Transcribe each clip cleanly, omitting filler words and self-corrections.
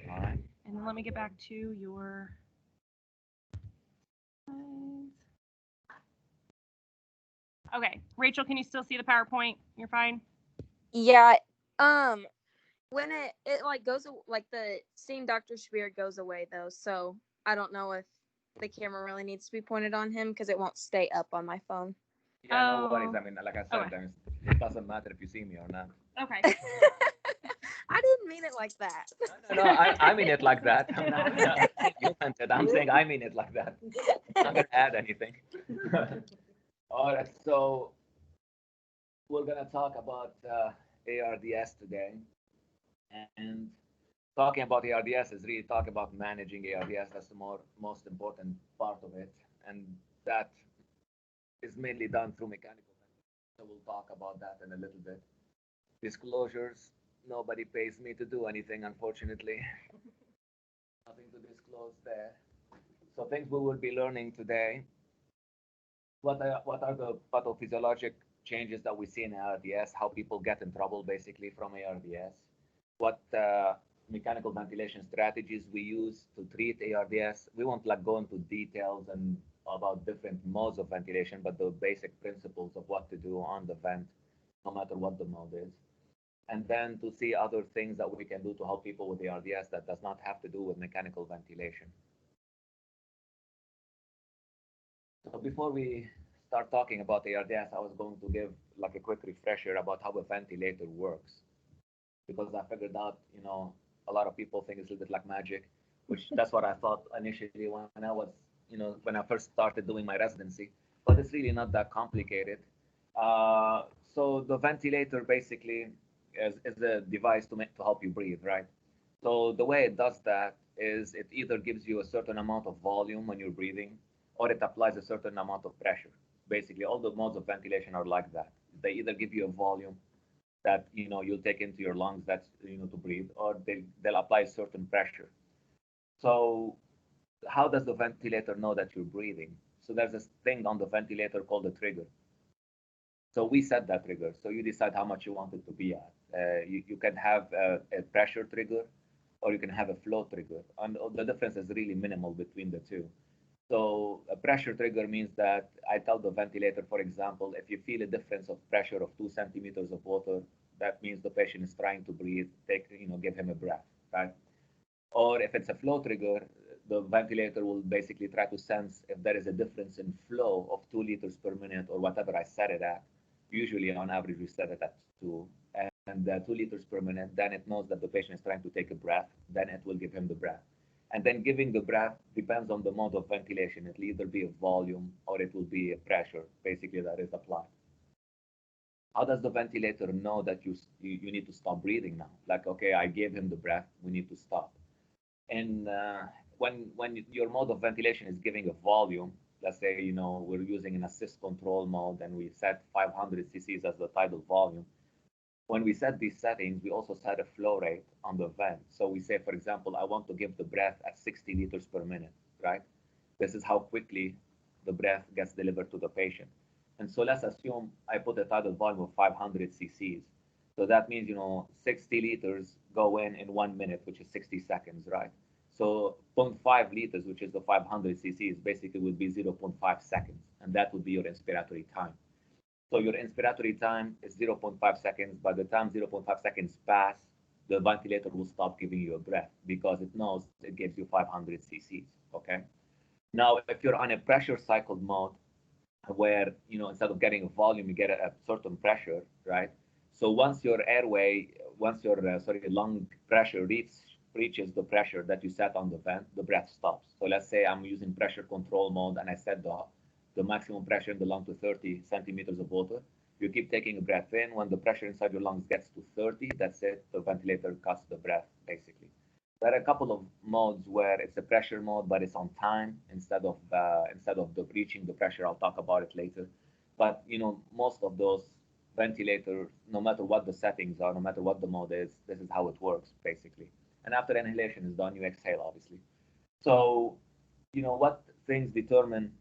All right. And then let me get back to your slides. Okay, Rachel, can you still see the PowerPoint? You're fine? Yeah. Um. When it like like the seeing Dr. Chbeir goes away though, so I don't know if the camera really needs to be pointed on him because it won't stay up on my phone. Yeah, no worries. Oh, I mean, like I said, okay. it doesn't matter if you see me or not. Okay. I didn't mean it like that. No, no, I mean it like that. I'm not saying you meant it. I'm saying I mean it like that. I'm not gonna add anything. All right, so we're gonna talk about ARDS today, and talking about ARDS is really talking about managing ARDS. That's the most important part of it, and that is mainly done through mechanical ventilation. So we'll talk about that in a little bit. Disclosures: nobody pays me to do anything, unfortunately. Nothing to disclose there. So things we will be learning today. What are the pathophysiologic changes that we see in ARDS? How people get in trouble basically from ARDS? What mechanical ventilation strategies we use to treat ARDS? We won't like go into details and about different modes of ventilation, but the basic principles of what to do on the vent, no matter what the mode is. And then to see other things that we can do to help people with ARDS that does not have to do with mechanical ventilation. So before we start talking about ARDS, I was going to give like a quick refresher about how a ventilator works, because I figured out, a lot of people think it's a little bit like magic, which that's what I thought initially when I was, when I first started doing my residency, but it's really not that complicated. So the ventilator basically is a device to help you breathe, right? So the way it does that is it either gives you a certain amount of volume when you're breathing, or it applies a certain amount of pressure. Basically, all the modes of ventilation are like that. They either give you a volume that you'll take into your lungs, that's to breathe, or they'll apply a certain pressure. So how does the ventilator know that you're breathing? So there's this thing on the ventilator called a trigger. So we set that trigger. So you decide how much you want it to be at. You can have a pressure trigger, or you can have a flow trigger. And the difference is really minimal between the two. So a pressure trigger means that I tell the ventilator, for example, if you feel a difference of pressure of 2 centimeters of water, that means the patient is trying to breathe. Give him a breath, right? Or if it's a flow trigger, the ventilator will basically try to sense if there is a difference in flow of 2 liters per minute or whatever I set it at. Usually, on average, we set it at two, and 2 liters per minute. Then it knows that the patient is trying to take a breath. Then it will give him the breath. And then giving the breath depends on the mode of ventilation. It'll either be a volume or it will be a pressure, basically, that is applied. How does the ventilator know that you need to stop breathing now? Like, okay, I gave him the breath, we need to stop. And when your mode of ventilation is giving a volume, let's say we're using an assist control mode and we set 500 cc's as the tidal volume. When we set these settings, we also set a flow rate on the vent. So we say, for example, I want to give the breath at 60 liters per minute, right? This is how quickly the breath gets delivered to the patient. And so let's assume I put a tidal volume of 500 cc's. So that means, 60 liters go in 1 minute, which is 60 seconds, right? So zero point 0.5 liters, which is the 500 cc's, basically would be 0.5 seconds. And that would be your inspiratory time. So your inspiratory time is 0. 0.5 seconds. By the time 0.5 seconds pass, the ventilator will stop giving you a breath because it knows it gives you 500 cc's. Okay. Now, if you're on a pressure cycled mode, where instead of getting a volume, you get a certain pressure, right? So once your lung pressure reaches the pressure that you set on the vent, the breath stops. So let's say I'm using pressure control mode and I set the maximum pressure in the lung to 30 centimeters of water. You keep taking a breath in. When the pressure inside your lungs gets to 30, that's it. The ventilator cuts the breath, basically. There are a couple of modes where it's a pressure mode, but it's on time instead of the reaching the pressure. I'll talk about it later. But most of those ventilators, no matter what the settings are, no matter what the mode is, this is how it works basically. And after inhalation is done, you exhale, obviously. So, what things determine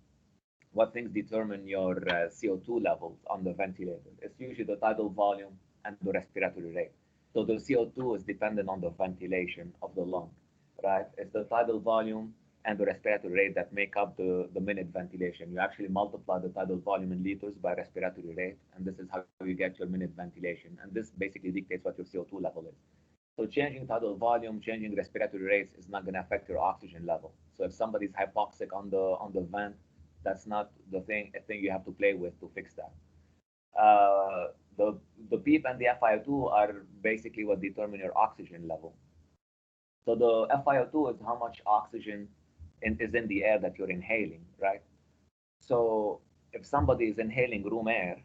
your CO2 levels on the ventilator? It's usually the tidal volume and the respiratory rate. So the CO2 is dependent on the ventilation of the lung, right? It's the tidal volume and the respiratory rate that make up the minute ventilation. You actually multiply the tidal volume in liters by respiratory rate, and this is how you get your minute ventilation. And this basically dictates what your CO2 level is. So changing tidal volume, changing respiratory rates is not going to affect your oxygen level. So if somebody's hypoxic on the vent, that's not a thing you have to play with to fix that. Uh, the PEEP and the FiO2 are basically what determine your oxygen level. So the FiO2 is how much oxygen is in the air that you're inhaling, right? So if somebody is inhaling room air,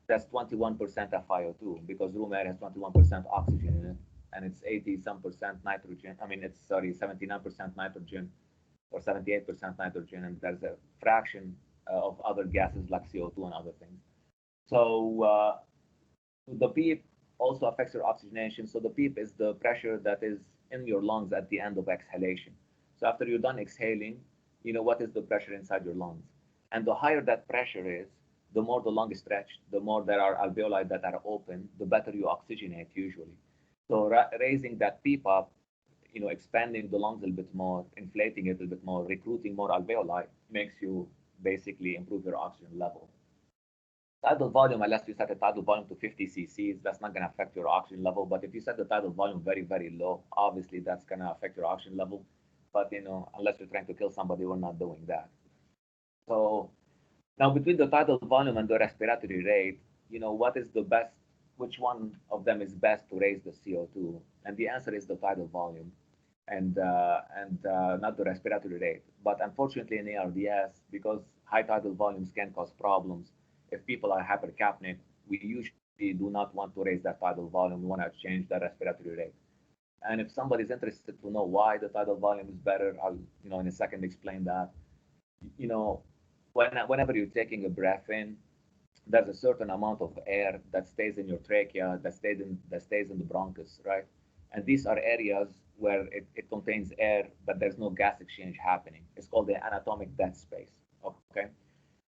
that's 21% FiO2 because room air has 21% oxygen in it, and it's 80 some percent nitrogen. I mean, it's sorry, 79% nitrogen or 78% nitrogen, and there's a fraction of other gases like CO2 and other things. So the PEEP also affects your oxygenation. So the PEEP is the pressure that is in your lungs at the end of exhalation. So after you're done exhaling, you know what is the pressure inside your lungs. And the higher that pressure is, the more the lung is stretched, the more there are alveoli that are open, the better you oxygenate usually. So raising that PEEP up, you know, expanding the lungs a little bit more, inflating it a little bit more, recruiting more alveoli makes you basically improve your oxygen level. Tidal volume, unless you set the tidal volume to 50 cc's, that's not going to affect your oxygen level. But if you set the tidal volume very, very low, obviously that's going to affect your oxygen level. But, you know, unless you're trying to kill somebody, we're not doing that. So now between the tidal volume and the respiratory rate, you know, what is the best, which one of them is best to raise the CO2? And the answer is the tidal volume and not the respiratory rate. But unfortunately in ARDS, because high tidal volumes can cause problems, if people are hypercapnic, we usually do not want to raise that tidal volume. We want to change the respiratory rate. And if somebody's interested to know why the tidal volume is better, I'll, you know, in a second explain that. You know, whenever you're taking a breath in, there's a certain amount of air that stays in your trachea, that stays in the bronchus, right? And these are areas where it contains air, but there's no gas exchange happening. It's called the anatomic dead space. Okay.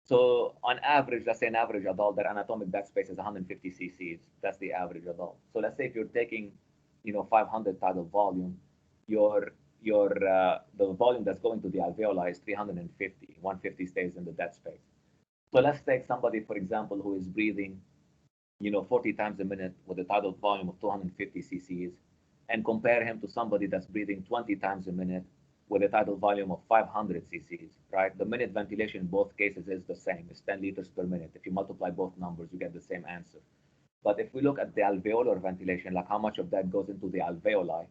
So on average, let's say an average adult, their anatomic dead space is 150 cc's. That's the average adult. So let's say if you're taking, you know, 500 tidal volume, the volume that's going to the alveoli is 350. 150 stays in the dead space. So let's take somebody, for example, who is breathing, you know, 40 times a minute with a tidal volume of 250 cc's, and compare him to somebody that's breathing 20 times a minute with a tidal volume of 500 cc's, right? The minute ventilation in both cases is the same. It's 10 liters per minute. If you multiply both numbers, you get the same answer. But if we look at the alveolar ventilation, like how much of that goes into the alveoli,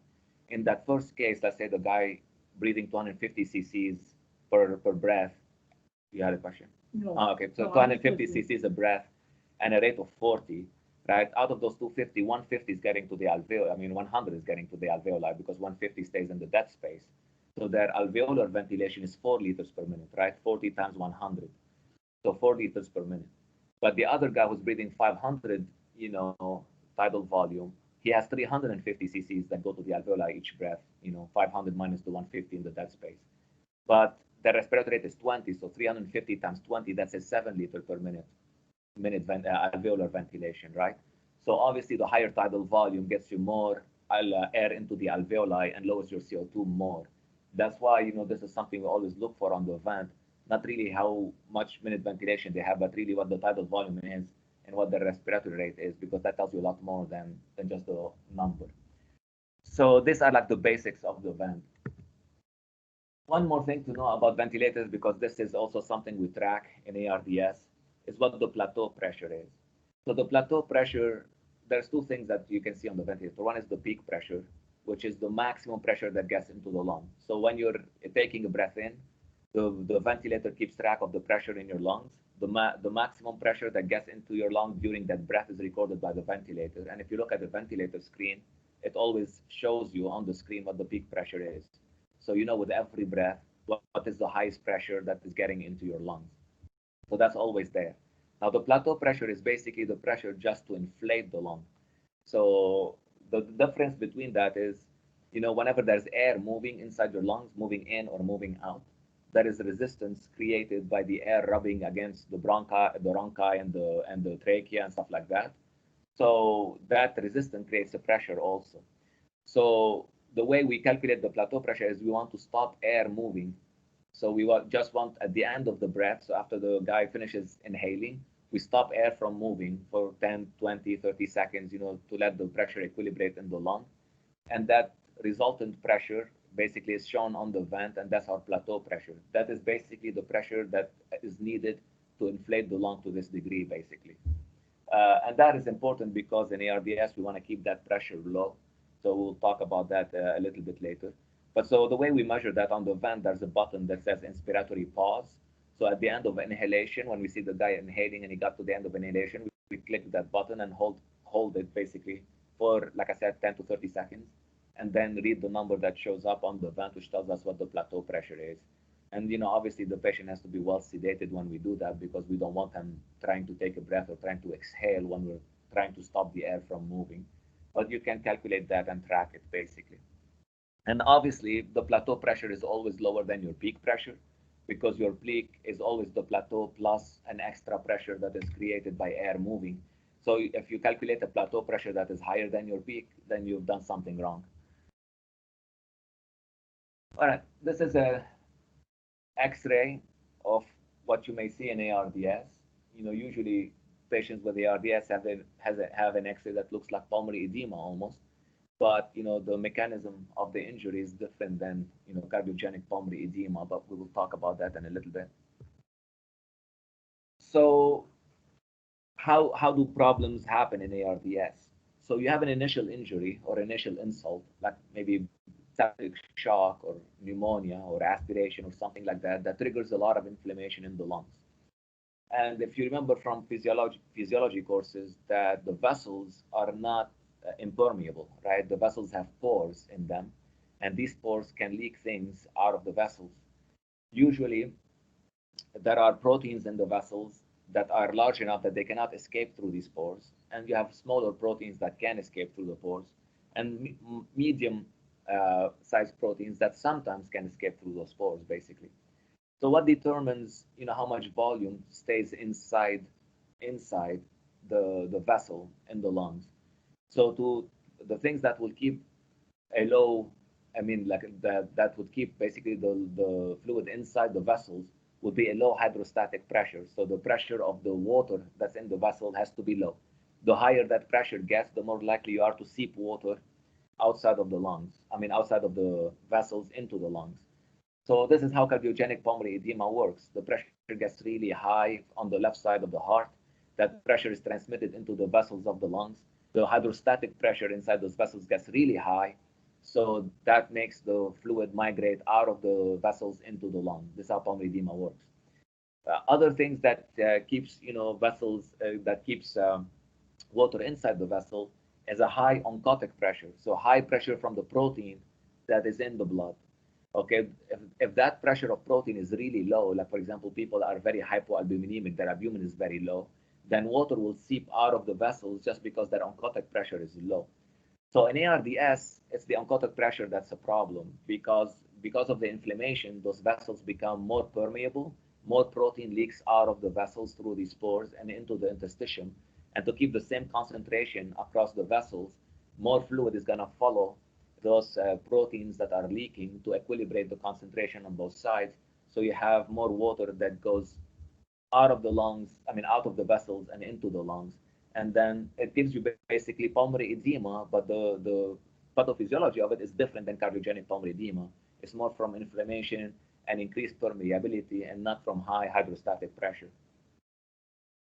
in that first case, let's say the guy breathing 250 cc's per breath. You had a question? No. Okay, so No, 250 cc's a breath and a rate of 40, right? Out of those 250, 150 is getting to the alveoli. I mean, 100 is getting to the alveoli because 150 stays in the dead space. So their alveolar ventilation is 4 liters per minute, right? 40 times 100. So 4 liters per minute. But the other guy who's breathing 500, you know, tidal volume, he has 350 cc's that go to the alveoli each breath, you know, 500 minus the 150 in the dead space. But the respiratory rate is 20, so 350 times 20, that's a 7 liter per minute alveolar ventilation, right? So obviously the higher tidal volume gets you more air into the alveoli and lowers your CO2 more. That's why, you know, this is something we always look for on the vent, not really how much minute ventilation they have, but really what the tidal volume is and what the respiratory rate is, because that tells you a lot more than just the number. So these are like the basics of the vent. One more thing to know about ventilators, because this is also something we track in ARDS, is what the plateau pressure is. So the plateau pressure, there's two things that you can see on the ventilator. One is the peak pressure, which is the maximum pressure that gets into the lung. So when you're taking a breath in, the ventilator keeps track of the pressure in your lungs. The maximum pressure that gets into your lung during that breath is recorded by the ventilator. And if you look at the ventilator screen, it always shows you on the screen what the peak pressure is. So you know with every breath, what is the highest pressure that is getting into your lungs. So that's always there. Now the plateau pressure is basically the pressure just to inflate the lung. So the difference between that is, you know, whenever there's air moving inside your lungs, moving in or moving out, there is resistance created by the air rubbing against the bronchi and the trachea and stuff like that. So that resistance creates a pressure also. So the way we calculate the plateau pressure is we want to stop air moving. So we just want at the end of the breath, so after the guy finishes inhaling, we stop air from moving for 10, 20, 30 seconds, to let the pressure equilibrate in the lung. And that resultant pressure basically is shown on the vent, and that's our plateau pressure. That is basically the pressure that is needed to inflate the lung to this degree, basically. And that is important because in ARDS, we want to keep that pressure low. So we'll talk about that a little bit later. But so the way we measure that on the vent, there's a button that says inspiratory pause. So at the end of inhalation, when we see the guy inhaling and he got to the end of inhalation, we click that button and hold it basically for, like I said, 10 to 30 seconds, and then read the number that shows up on the vent, which tells us what the plateau pressure is. And obviously the patient has to be well sedated when we do that because we don't want them trying to take a breath or trying to exhale when we're trying to stop the air from moving. But you can calculate that and track it basically. And obviously the plateau pressure is always lower than your peak pressure because your peak is always the plateau plus an extra pressure that is created by air moving. So if you calculate a plateau pressure that is higher than your peak, then you've done something wrong. All right, this is a X-ray of what you may see in ARDS. Usually patients with ARDS have an X-ray that looks like pulmonary edema almost, but the mechanism of the injury is different than cardiogenic pulmonary edema. But we will talk about that in a little bit. So how do problems happen in ARDS? So you have an initial injury or initial insult, like maybe septic shock or pneumonia or aspiration or something like that, that triggers a lot of inflammation in the lungs. And if you remember from physiology courses that the vessels are not impermeable, right? The vessels have pores in them, and these pores can leak things out of the vessels. Usually, there are proteins in the vessels that are large enough that they cannot escape through these pores, and you have smaller proteins that can escape through the pores, and medium sized proteins that sometimes can escape through those pores, basically. So what determines, how much volume stays inside the vessel in the lungs? So the things that will keep a low, like that would keep basically the fluid inside the vessels would be a low hydrostatic pressure. So the pressure of the water that's in the vessel has to be low. The higher that pressure gets, the more likely you are to seep water outside of the lungs. Outside of the vessels into the lungs. So this is how cardiogenic pulmonary edema works. The pressure gets really high on the left side of the heart. That pressure is transmitted into the vessels of the lungs. The hydrostatic pressure inside those vessels gets really high. So that makes the fluid migrate out of the vessels into the lung. This is how pulmonary edema works. Other things that keeps, vessels, that keeps water inside the vessel is a high oncotic pressure. So high pressure from the protein that is in the blood. Okay, if that pressure of protein is really low, like for example, people are very hypoalbuminemic, their albumin is very low, then water will seep out of the vessels just because their oncotic pressure is low. So in ARDS, it's the oncotic pressure that's a problem because of the inflammation, those vessels become more permeable, more protein leaks out of the vessels through these pores and into the interstitium. And to keep the same concentration across the vessels, more fluid is going to follow those proteins that are leaking to equilibrate the concentration on both sides. So you have more water that goes out of the lungs, out of the vessels and into the lungs. And then it gives you basically pulmonary edema, but the pathophysiology of it is different than cardiogenic pulmonary edema. It's more from inflammation and increased permeability and not from high hydrostatic pressure.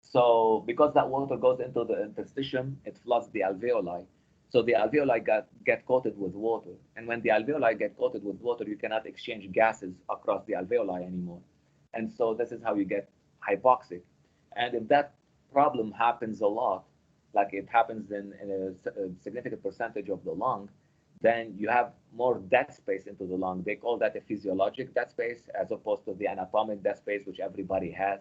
So because that water goes into the interstitium, it floods the alveoli. So the alveoli get coated with water. And when the alveoli get coated with water, you cannot exchange gases across the alveoli anymore. And so this is how you get hypoxic. And if that problem happens a lot, like it happens in a significant percentage of the lung, then you have more dead space into the lung. They call that a physiologic dead space as opposed to the anatomic dead space, which everybody has.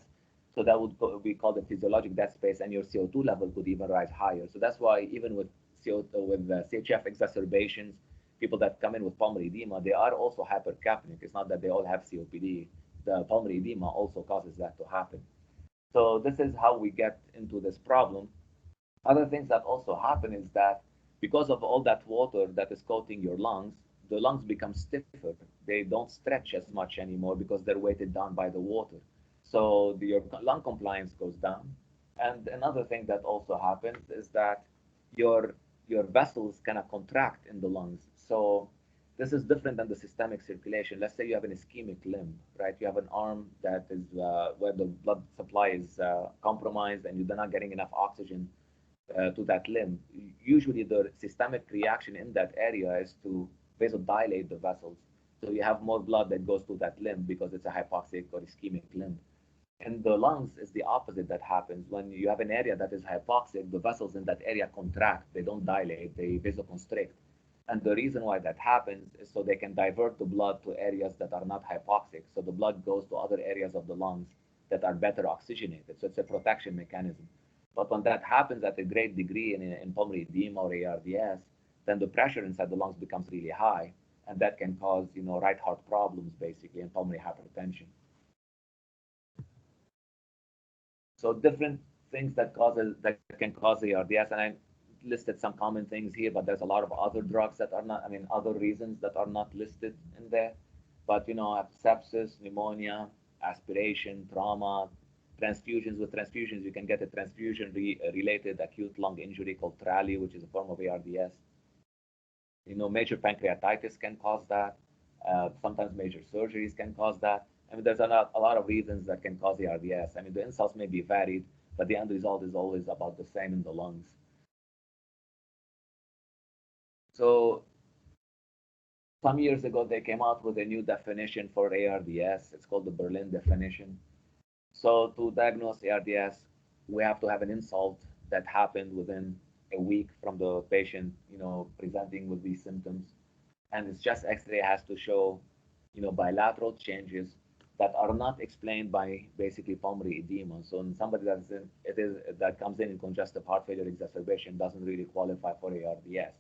So that would be called a physiologic dead space, and your CO2 level could even rise higher. So that's why even with CHF exacerbations, people that come in with pulmonary edema, they are also hypercapnic. It's not that they all have COPD. The pulmonary edema also causes that to happen. So this is how we get into this problem. Other things that also happen is that because of all that water that is coating your lungs, the lungs become stiffer. They don't stretch as much anymore because they're weighted down by the water. So your lung compliance goes down. And another thing that also happens is that your your vessels kind of contract in the lungs. So this is different than the systemic circulation. Let's say you have an ischemic limb, right? You have an arm that is where the blood supply is compromised, and you're not getting enough oxygen to that limb. Usually, the systemic reaction in that area is to vasodilate the vessels. So you have more blood that goes to that limb because it's a hypoxic or ischemic limb. In the lungs, is the opposite that happens. When you have an area that is hypoxic, the vessels in that area contract. They don't dilate, they vasoconstrict. And the reason why that happens is so they can divert the blood to areas that are not hypoxic. So the blood goes to other areas of the lungs that are better oxygenated. So it's a protection mechanism. But when that happens at a great degree in pulmonary edema or ARDS, then the pressure inside the lungs becomes really high, and that can cause, right heart problems basically and pulmonary hypertension. So different things that can cause ARDS, and I listed some common things here, but there's a lot of other drugs that are not, other reasons that are not listed in there. But sepsis, pneumonia, aspiration, trauma, transfusions. With transfusions, you can get a transfusion-related acute lung injury called TRALI, which is a form of ARDS. Major pancreatitis can cause that. Sometimes major surgeries can cause that. There's a lot of reasons that can cause ARDS. The insults may be varied, but the end result is always about the same in the lungs. So some years ago, they came out with a new definition for ARDS. It's called the Berlin definition. So to diagnose ARDS, we have to have an insult that happened within a week from the patient, presenting with these symptoms. And it's just X-ray has to show, bilateral changes that are not explained by basically pulmonary edema. So in somebody that comes in congestive heart failure exacerbation doesn't really qualify for ARDS.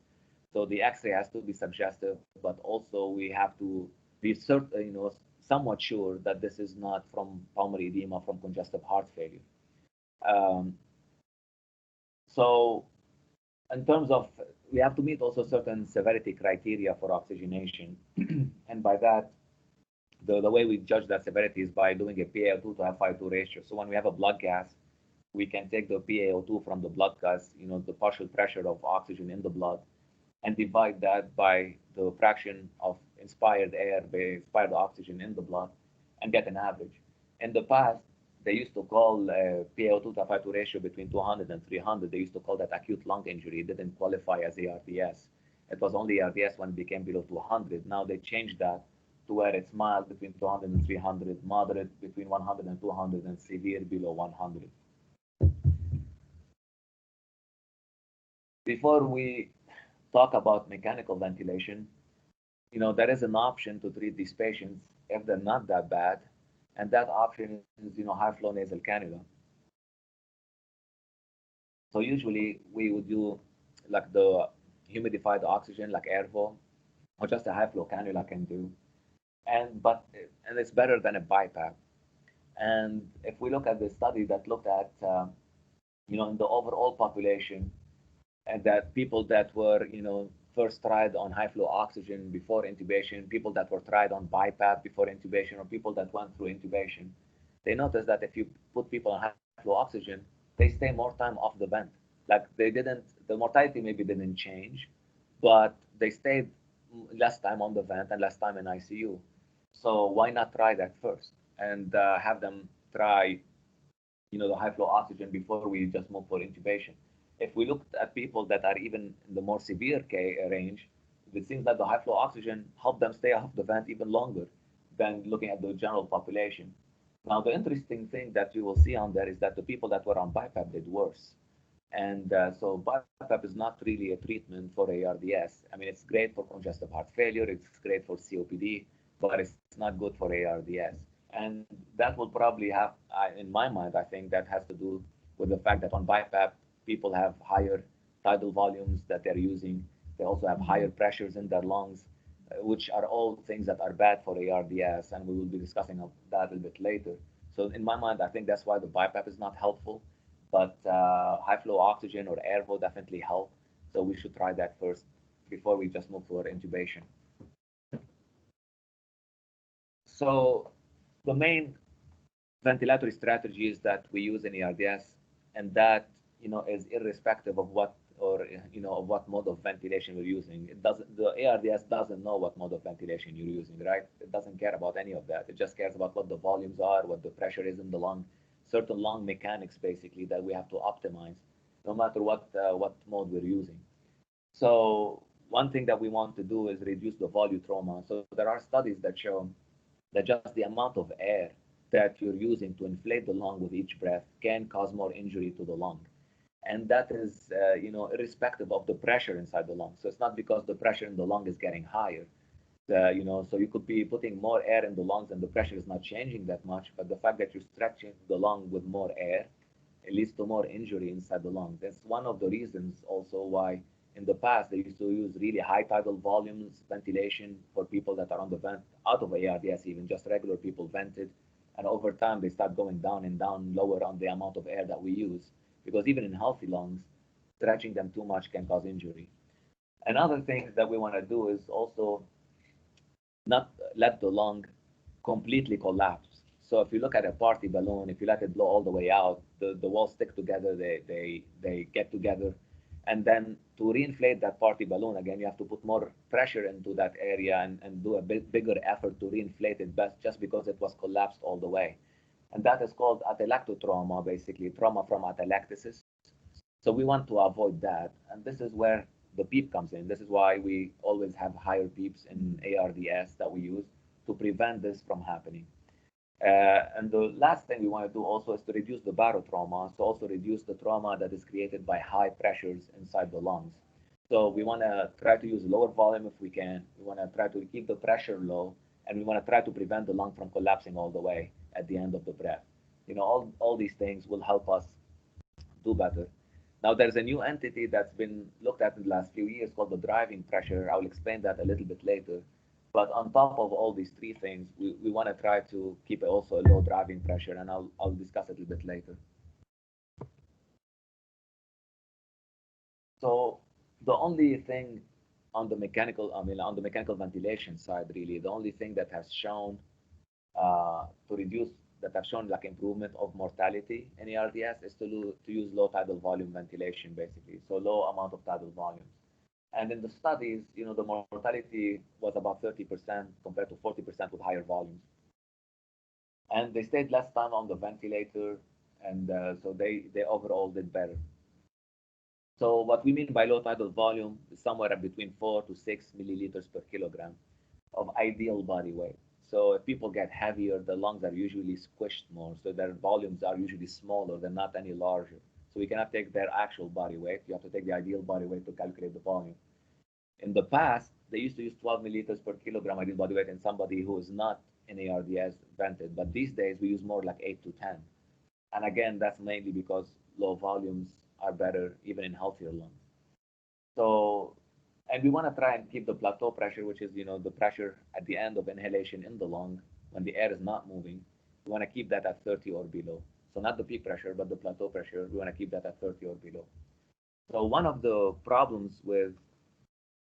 So the X-ray has to be suggestive, but also we have to be certain, somewhat sure that this is not from pulmonary edema from congestive heart failure. So in terms of, we have to meet also certain severity criteria for oxygenation. And by that, the way we judge that severity is by doing a PaO2 to F5-2 ratio. So when we have a blood gas, we can take the PaO2 from the blood gas, the partial pressure of oxygen in the blood, and divide that by the fraction of inspired air by inspired oxygen in the blood, and get an average. In the past, they used to call PaO2 to F5-2 ratio between 200 and 300. They used to call that acute lung injury. It didn't qualify as ARDS. It was only ARDS when it became below 200. Now they changed that to where it's mild between 200 and 300, moderate between 100 and 200, and severe below 100. Before we talk about mechanical ventilation, there is an option to treat these patients if they're not that bad, and that option is, high flow nasal cannula. So usually we would do like the humidified oxygen, like Airvo, or just a high flow cannula can do, and it's better than a BiPAP. And if we look at the study that looked at, in the overall population, and that people that were, first tried on high flow oxygen before intubation, people that were tried on BiPAP before intubation, or people that went through intubation, they noticed that if you put people on high flow oxygen, they stay more time off the vent. Like the mortality maybe didn't change, but they stayed less time on the vent and less time in ICU. So why not try that first and have them try, the high flow oxygen before we just move for intubation? If we looked at people that are even in the more severe range, it seems that the high flow oxygen helped them stay off the vent even longer than looking at the general population. Now, the interesting thing that you will see on there is that the people that were on BiPAP did worse. And so BiPAP is not really a treatment for ARDS. It's great for congestive heart failure, it's great for COPD, but it's not good for ARDS. And that will probably have, in my mind, I think that has to do with the fact that on BiPAP, people have higher tidal volumes that they're using. They also have higher pressures in their lungs, which are all things that are bad for ARDS, and we will be discussing that a little bit later. So in my mind, I think that's why the BiPAP is not helpful. but high flow oxygen or air will definitely help. So we should try that first before we just move toward intubation. So the main ventilatory strategies that we use in ARDS, and that is irrespective of what or of what mode of ventilation we're using. It doesn't The ARDS doesn't know what mode of ventilation you're using, right? It doesn't care about any of that. It just cares about what the volumes are, what the pressure is in the lung, certain lung mechanics basically that we have to optimize, no matter what mode we're using. So one thing that we want to do is reduce the volutrauma. So there are studies that show that just the amount of air that you're using to inflate the lung with each breath can cause more injury to the lung. And that is, irrespective of the pressure inside the lung. So it's not because the pressure in the lung is getting higher. So you could be putting more air in the lungs and the pressure is not changing that much, but the fact that you're stretching the lung with more air, it leads to more injury inside the lung. That's one of the reasons also why in the past they used to use really high tidal volumes ventilation for people that are on the vent out of ARDS, even just regular people vented. And over time they start going down and down lower on the amount of air that we use, because even in healthy lungs, stretching them too much can cause injury. Another thing that we want to do is also not let the lung completely collapse. So if you look at a party balloon, if you let it blow all the way out, the walls stick together, they get together. And then to reinflate that party balloon again, you have to put more pressure into that area and do a bigger effort to reinflate it just because it was collapsed all the way. And that is called atelectotrauma, basically, trauma from atelectasis. So we want to avoid that. And this is where the PEEP comes in. This is why we always have higher PEEPs in ARDS that we use to prevent this from happening. And the last thing we want to do also is to reduce the barotrauma, so also reduce the trauma that is created by high pressures inside the lungs. So we want to try to use lower volume if we can. We want to try to keep the pressure low, and we want to try to prevent the lung from collapsing all the way at the end of the breath. All these things will help us do better. Now, there's a new entity that's been looked at in the last few years called the driving pressure. I will explain that a little bit later. But on top of all these three things, we want to try to keep also a low driving pressure, and I'll discuss it a little bit later. So the only thing on the mechanical ventilation side, really, the only thing that has shown that have shown like improvement of mortality in ARDS is to use low tidal volume ventilation, basically. So low amount of tidal volumes. And in the studies, the mortality was about 30% compared to 40% with higher volumes. And they stayed less time on the ventilator, and so they overall did better. So what we mean by low tidal volume is somewhere between 4 to 6 milliliters per kilogram of ideal body weight. So if people get heavier, the lungs are usually squished more, so their volumes are usually smaller, they're not any larger. So we cannot take their actual body weight. You have to take the ideal body weight to calculate the volume. In the past, they used to use 12 milliliters per kilogram ideal body weight in somebody who is not in ARDS vented, but these days we use more like 8 to 10. And again, that's mainly because low volumes are better even in healthier lungs. So, and we want to try and keep the plateau pressure, which is, the pressure at the end of inhalation in the lung when the air is not moving. We want to keep that at 30 or below. So not the peak pressure, but the plateau pressure, we want to keep that at 30 or below. So one of the problems with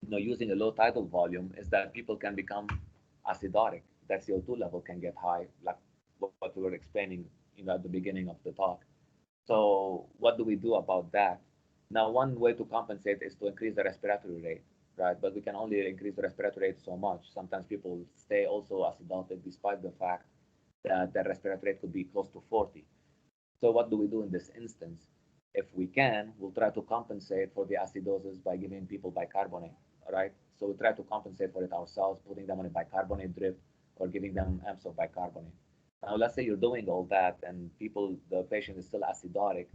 using a low tidal volume is that people can become acidotic. That CO2 level can get high, like what we were explaining, at the beginning of the talk. So what do we do about that? Now, one way to compensate is to increase the respiratory rate, right? But we can only increase the respiratory rate so much. Sometimes people stay also acidotic despite the fact that their respiratory rate could be close to 40. So what do we do in this instance? If we can, we'll try to compensate for the acidosis by giving people bicarbonate, right? So we try to compensate for it ourselves, putting them on a bicarbonate drip or giving them amps of bicarbonate. Now, let's say you're doing all that and the patient is still acidotic.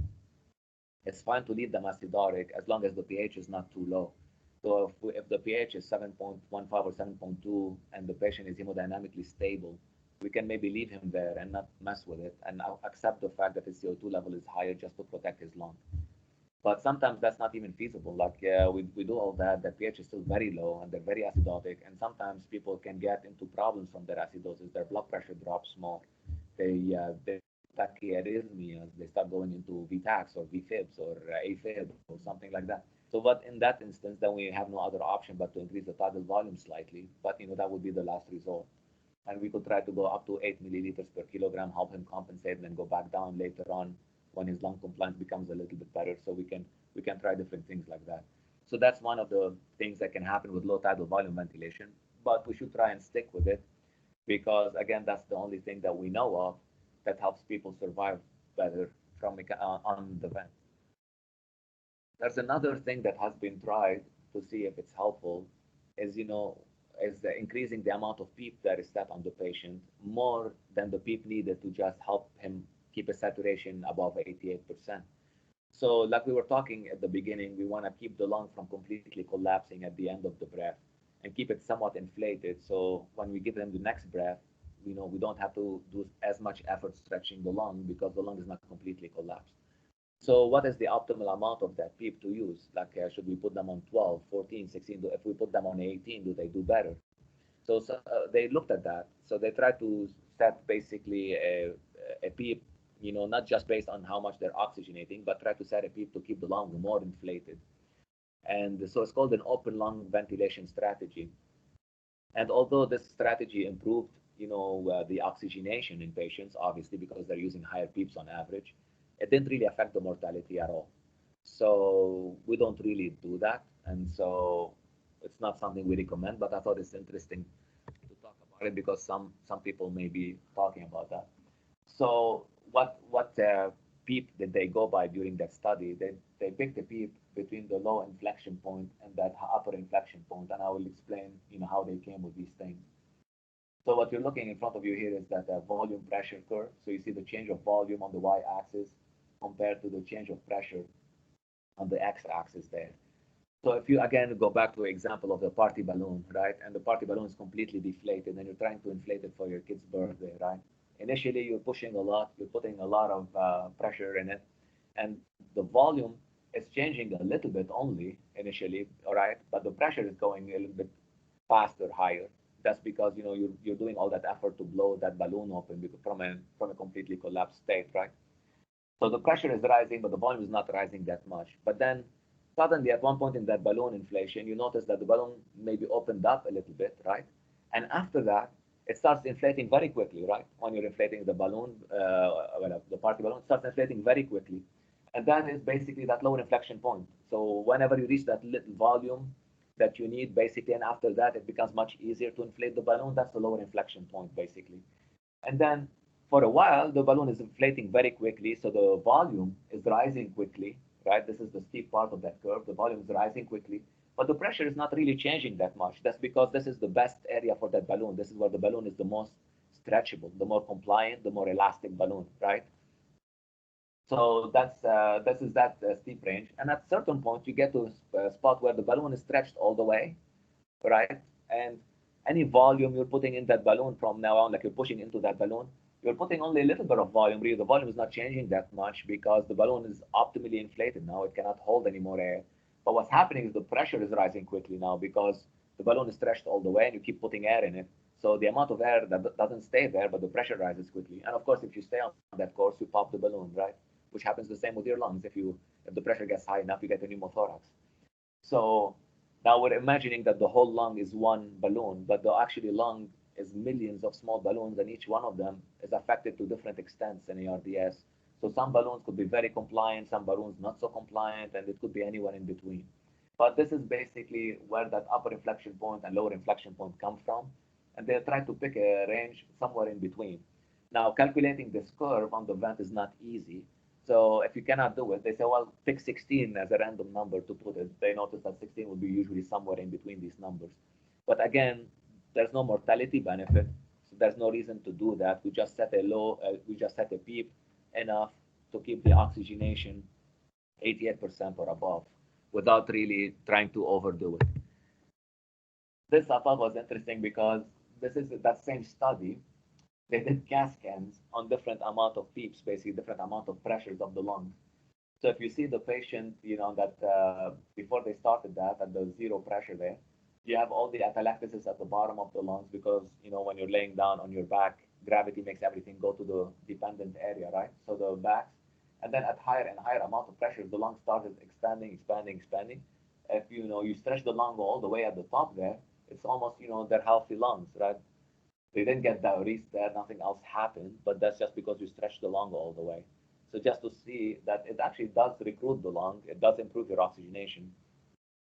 It's fine to leave them acidotic as long as the pH is not too low. So if the pH is 7.15 or 7.2 and the patient is hemodynamically stable, we can maybe leave him there and not mess with it and accept the fact that his CO2 level is higher just to protect his lung. But sometimes that's not even feasible. Like we do all that, the pH is still very low and they're very acidotic, and sometimes people can get into problems from their acidosis. Their blood pressure drops more. They tachyarrhythmias, they start going into VTACs or VFibs or AFib or something like that. So, but in that instance, then we have no other option but to increase the tidal volume slightly. But that would be the last resort. And we could try to go up to 8 milliliters per kilogram, help him compensate, and then go back down later on when his lung compliance becomes a little bit better. So we can try different things like that. So that's one of the things that can happen with low tidal volume ventilation. But we should try and stick with it because again, that's the only thing that we know of that helps people survive better from on the vent. There's another thing that has been tried to see if it's helpful is increasing the amount of PEEP that is set on the patient more than the PEEP needed to just help him keep a saturation above 88%. So like we were talking at the beginning, we want to keep the lung from completely collapsing at the end of the breath and keep it somewhat inflated. So when we give them the next breath, we don't have to do as much effort stretching the lung because the lung is not completely collapsed. So what is the optimal amount of that PEEP to use? Like, should we put them on 12, 14, 16? If we put them on 18, do they do better? So they looked at that. So they tried to set basically a PEEP, not just based on how much they're oxygenating, but try to set a PEEP to keep the lung more inflated. And so it's called an open lung ventilation strategy. And although this strategy improved, the oxygenation in patients, obviously because they're using higher PEEPs on average, it didn't really affect the mortality at all. So we don't really do that. And so it's not something we recommend, but I thought it's interesting to talk about it because some people may be talking about that. So what PEEP did they go by during that study? They picked a PEEP between the low inflection point and that upper inflection point, and I will explain how they came with these things. So what you're looking in front of you here is that volume pressure curve. So you see the change of volume on the y-axis compared to the change of pressure on the x-axis there. So if you again go back to the example of the party balloon, right? And the party balloon is completely deflated and you're trying to inflate it for your kid's birthday, right? Initially, you're pushing a lot, you're putting a lot of pressure in it, and the volume is changing a little bit only initially, all right? But the pressure is going a little bit faster, higher. That's because you're doing all that effort to blow that balloon open from a completely collapsed state, right? So the pressure is rising, but the volume is not rising that much. But then suddenly, at one point in that balloon inflation, you notice that the balloon maybe opened up a little bit, right? And after that, it starts inflating very quickly, right? When you're inflating the balloon, the party balloon starts inflating very quickly. And that is basically that lower inflection point. So whenever you reach that little volume that you need, basically, and after that, it becomes much easier to inflate the balloon. That's the lower inflection point, basically. And then for a while, the balloon is inflating very quickly. So the volume is rising quickly, right? This is the steep part of that curve. The volume is rising quickly. But the pressure is not really changing that much. That's because this is the best area for that balloon. This is where the balloon is the most stretchable, the more compliant, the more elastic balloon, right? So this is that steep range. And at a certain point, you get to a spot where the balloon is stretched all the way, right? And any volume you're putting in that balloon from now on, like you're pushing into that balloon, you're putting only a little bit of volume. Really, the volume is not changing that much because the balloon is optimally inflated now. It cannot hold any more air. But what's happening is the pressure is rising quickly now because the balloon is stretched all the way and you keep putting air in it. So the amount of air that doesn't stay there, but the pressure rises quickly. And of course, if you stay on that course, you pop the balloon, right? Which happens the same with your lungs. If the pressure gets high enough, you get a pneumothorax. So now we're imagining that the whole lung is one balloon, but the actually lung is millions of small balloons, and each one of them is affected to different extents in ARDS. So some balloons could be very compliant, some balloons not so compliant, and it could be anywhere in between. But this is basically where that upper inflection point and lower inflection point come from, and they try to pick a range somewhere in between. Now, calculating this curve on the vent is not easy. So if you cannot do it, they say, well, pick 16 as a random number to put it. They notice that 16 will be usually somewhere in between these numbers. But again, there's no mortality benefit, so there's no reason to do that. We just set a PEEP enough to keep the oxygenation 88% or above without really trying to overdo it. This I thought was interesting because this is that same study. They did CAT scans on different amount of PEEPs, basically different amount of pressures of the lungs. So if you see the patient, that before they started that at the zero pressure there, you have all the atelectasis at the bottom of the lungs because, when you're laying down on your back, gravity makes everything go to the dependent area, right? So the backs, and then at higher and higher amount of pressure, the lung started expanding, expanding, expanding. If you stretch the lung all the way at the top there, it's almost they're healthy lungs, right? They didn't get diuresis there, nothing else happened, but that's just because you stretch the lung all the way. So just to see that it actually does recruit the lung, it does improve your oxygenation,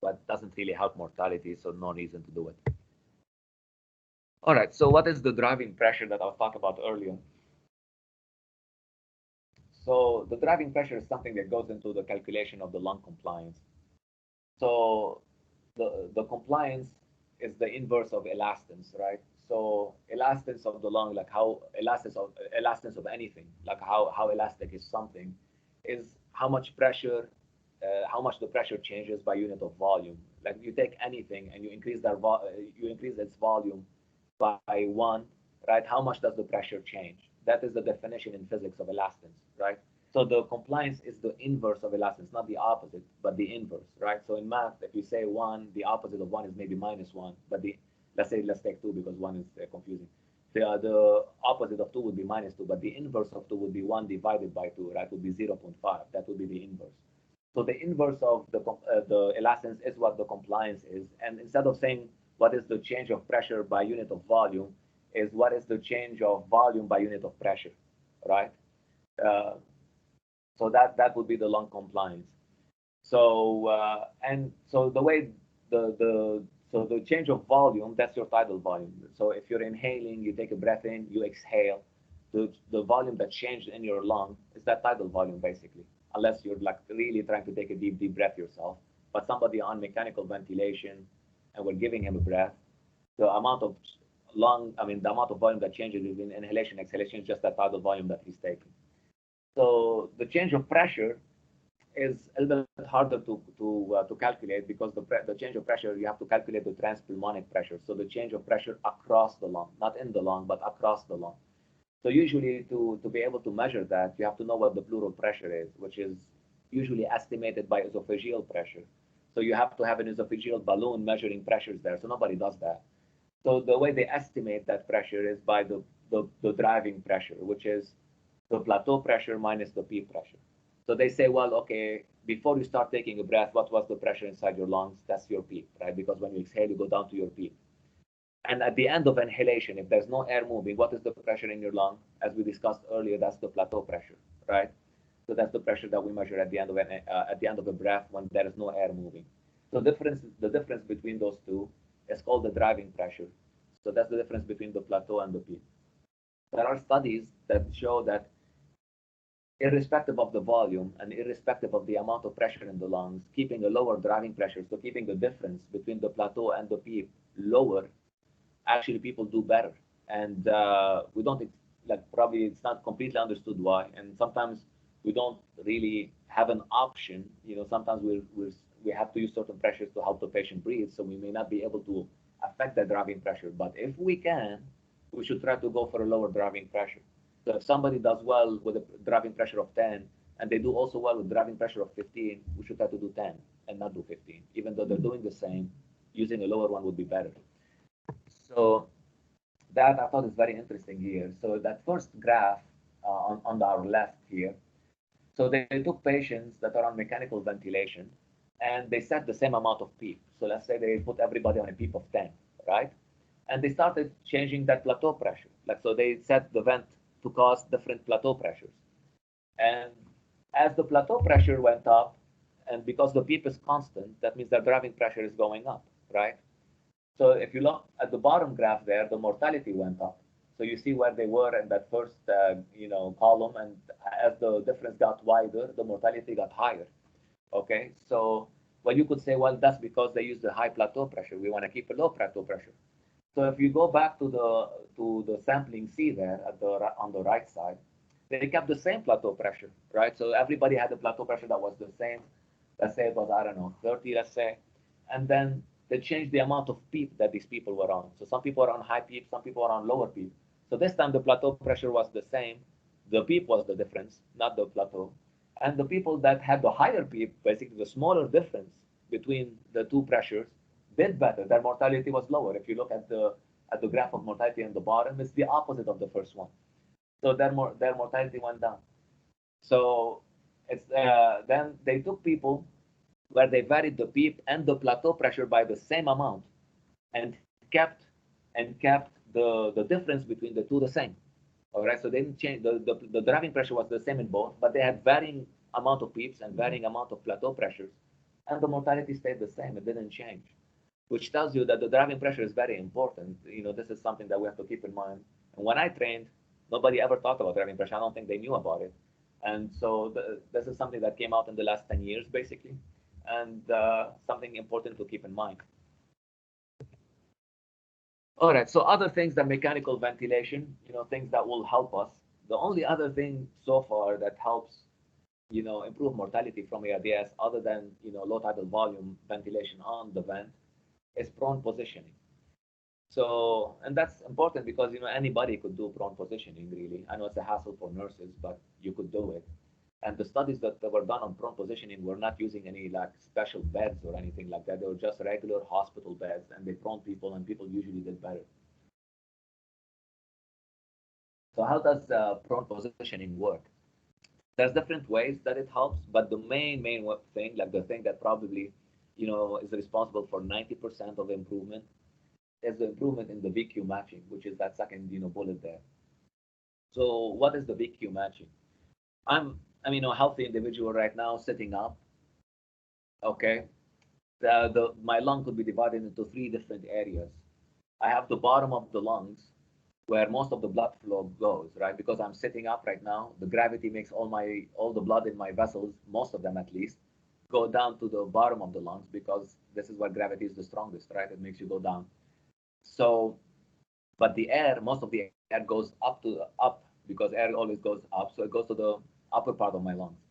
but doesn't really help mortality, so no reason to do it. All right, so what is the driving pressure that I was talking about earlier? So the driving pressure is something that goes into the calculation of the lung compliance. So the compliance is the inverse of elastance, right? So elastance of the lung, like how elastance of anything, like how elastic is something, is how much pressure, how much the pressure changes by unit of volume. Like you take anything and you increase its volume by 1, right? How much does the pressure change? That is the definition in physics of elastance, right? So the compliance is the inverse of elastance, not the opposite, but the inverse, right? So in math, if you say 1, the opposite of 1 is maybe -1, but let's take 2 because 1 is confusing. The opposite of 2 would be -2, but the inverse of 2 would be 1 divided by 2, right? Would be 0.5. That would be the inverse. So the inverse of the elastance is what the compliance is. And instead of saying what is the change of pressure by unit of volume, is what is the change of volume by unit of pressure, right? So that would be the lung compliance. So and so the way the change of volume, that's your tidal volume. So if you're inhaling, you take a breath in, you exhale, the volume that changed in your lung is that tidal volume basically, unless you're like really trying to take a deep breath yourself. But somebody on mechanical ventilation and we're giving him a breath, the amount of the amount of volume that changes between inhalation and exhalation is just that tidal volume that he's taking. So the change of pressure is a little bit harder to calculate because the change of pressure, you have to calculate the transpulmonic pressure. So the change of pressure across the lung, not in the lung, but across the lung. So usually to be able to measure that, you have to know what the pleural pressure is, which is usually estimated by esophageal pressure. So you have to have an esophageal balloon measuring pressures there. So nobody does that. So the way they estimate that pressure is by the driving pressure, which is the plateau pressure minus the PEEP pressure. So they say, well, okay, before you start taking a breath, what was the pressure inside your lungs? That's your PEEP, right? Because when you exhale, you go down to your PEEP. And at the end of inhalation, if there's no air moving, what is the pressure in your lung? As we discussed earlier, that's the plateau pressure, right? So that's the pressure that we measure at the end of a breath when there is no air moving. So the difference between those two is called the driving pressure. So that's the difference between the plateau and the PEEP. There are studies that show that irrespective of the volume and irrespective of the amount of pressure in the lungs, keeping a lower driving pressure, so keeping the difference between the plateau and the PEEP lower, actually people do better. And we don't, probably it's not completely understood why. And sometimes we don't really have an option. Sometimes we have to use certain pressures to help the patient breathe. So we may not be able to affect the driving pressure. But if we can, we should try to go for a lower driving pressure. So if somebody does well with a driving pressure of 10, and they do also well with driving pressure of 15, we should try to do 10 and not do 15. Even though they're doing the same, using a lower one would be better. So that I thought is very interesting here. So that first graph on our left here, so they took patients that are on mechanical ventilation, and they set the same amount of PEEP. So let's say they put everybody on a PEEP of 10, right? And they started changing that plateau pressure. So they set the vent to cause different plateau pressures. And as the plateau pressure went up, and because the PEEP is constant, that means their driving pressure is going up, right? So if you look at the bottom graph there, the mortality went up. So you see where they were in that first, column, and as the difference got wider, the mortality got higher. Okay, so you could say, well, that's because they use the high plateau pressure. We want to keep a low plateau pressure. So if you go back to the sampling C there on the right side, they kept the same plateau pressure, right? So everybody had a plateau pressure that was the same. Let's say it was, I don't know, 30, let's say. And then they changed the amount of PEEP that these people were on. So some people are on high PEEP, some people are on lower PEEP. So this time the plateau pressure was the same. The PEEP was the difference, not the plateau. And the people that had the higher PEEP, basically the smaller difference between the two pressures, did better. Their mortality was lower. If you look at the at the graph of mortality in the bottom is the opposite of the first one. So their mortality went down. So it's then they took people where they varied the PEEP and the plateau pressure by the same amount, and kept the difference between the two the same. All right, so they didn't change the driving pressure was the same in both, but they had varying amount of PEEPs and varying amount of plateau pressures, and the mortality stayed the same. It didn't change, which tells you that the driving pressure is very important. This is something that we have to keep in mind. And when I trained, nobody ever talked about driving pressure. I don't think they knew about it. And so this is something that came out in the last 10 years, basically, and something important to keep in mind. All right, so other things than mechanical ventilation, things that will help us. The only other thing so far that helps, improve mortality from ARDS other than, low tidal volume ventilation on the vent is prone positioning. So, and that's important because, anybody could do prone positioning, really. I know it's a hassle for nurses, but you could do it. And the studies that were done on prone positioning were not using any special beds or anything like that. They were just regular hospital beds, and they prone people, and people usually did better. So how does prone positioning work? There's different ways that it helps, but the main thing, the thing that probably, is responsible for 90% of improvement, is the improvement in the VQ matching, which is that second, bullet there. So what is the VQ matching? I'm a healthy individual right now sitting up. Okay, my lung could be divided into three different areas. I have the bottom of the lungs where most of the blood flow goes, right? Because I'm sitting up right now, the gravity makes all the blood in my vessels, most of them at least, go down to the bottom of the lungs because this is where gravity is the strongest, right? It makes you go down. So, but the air, most of the air goes up because air always goes up, so it goes to the upper part of my lungs.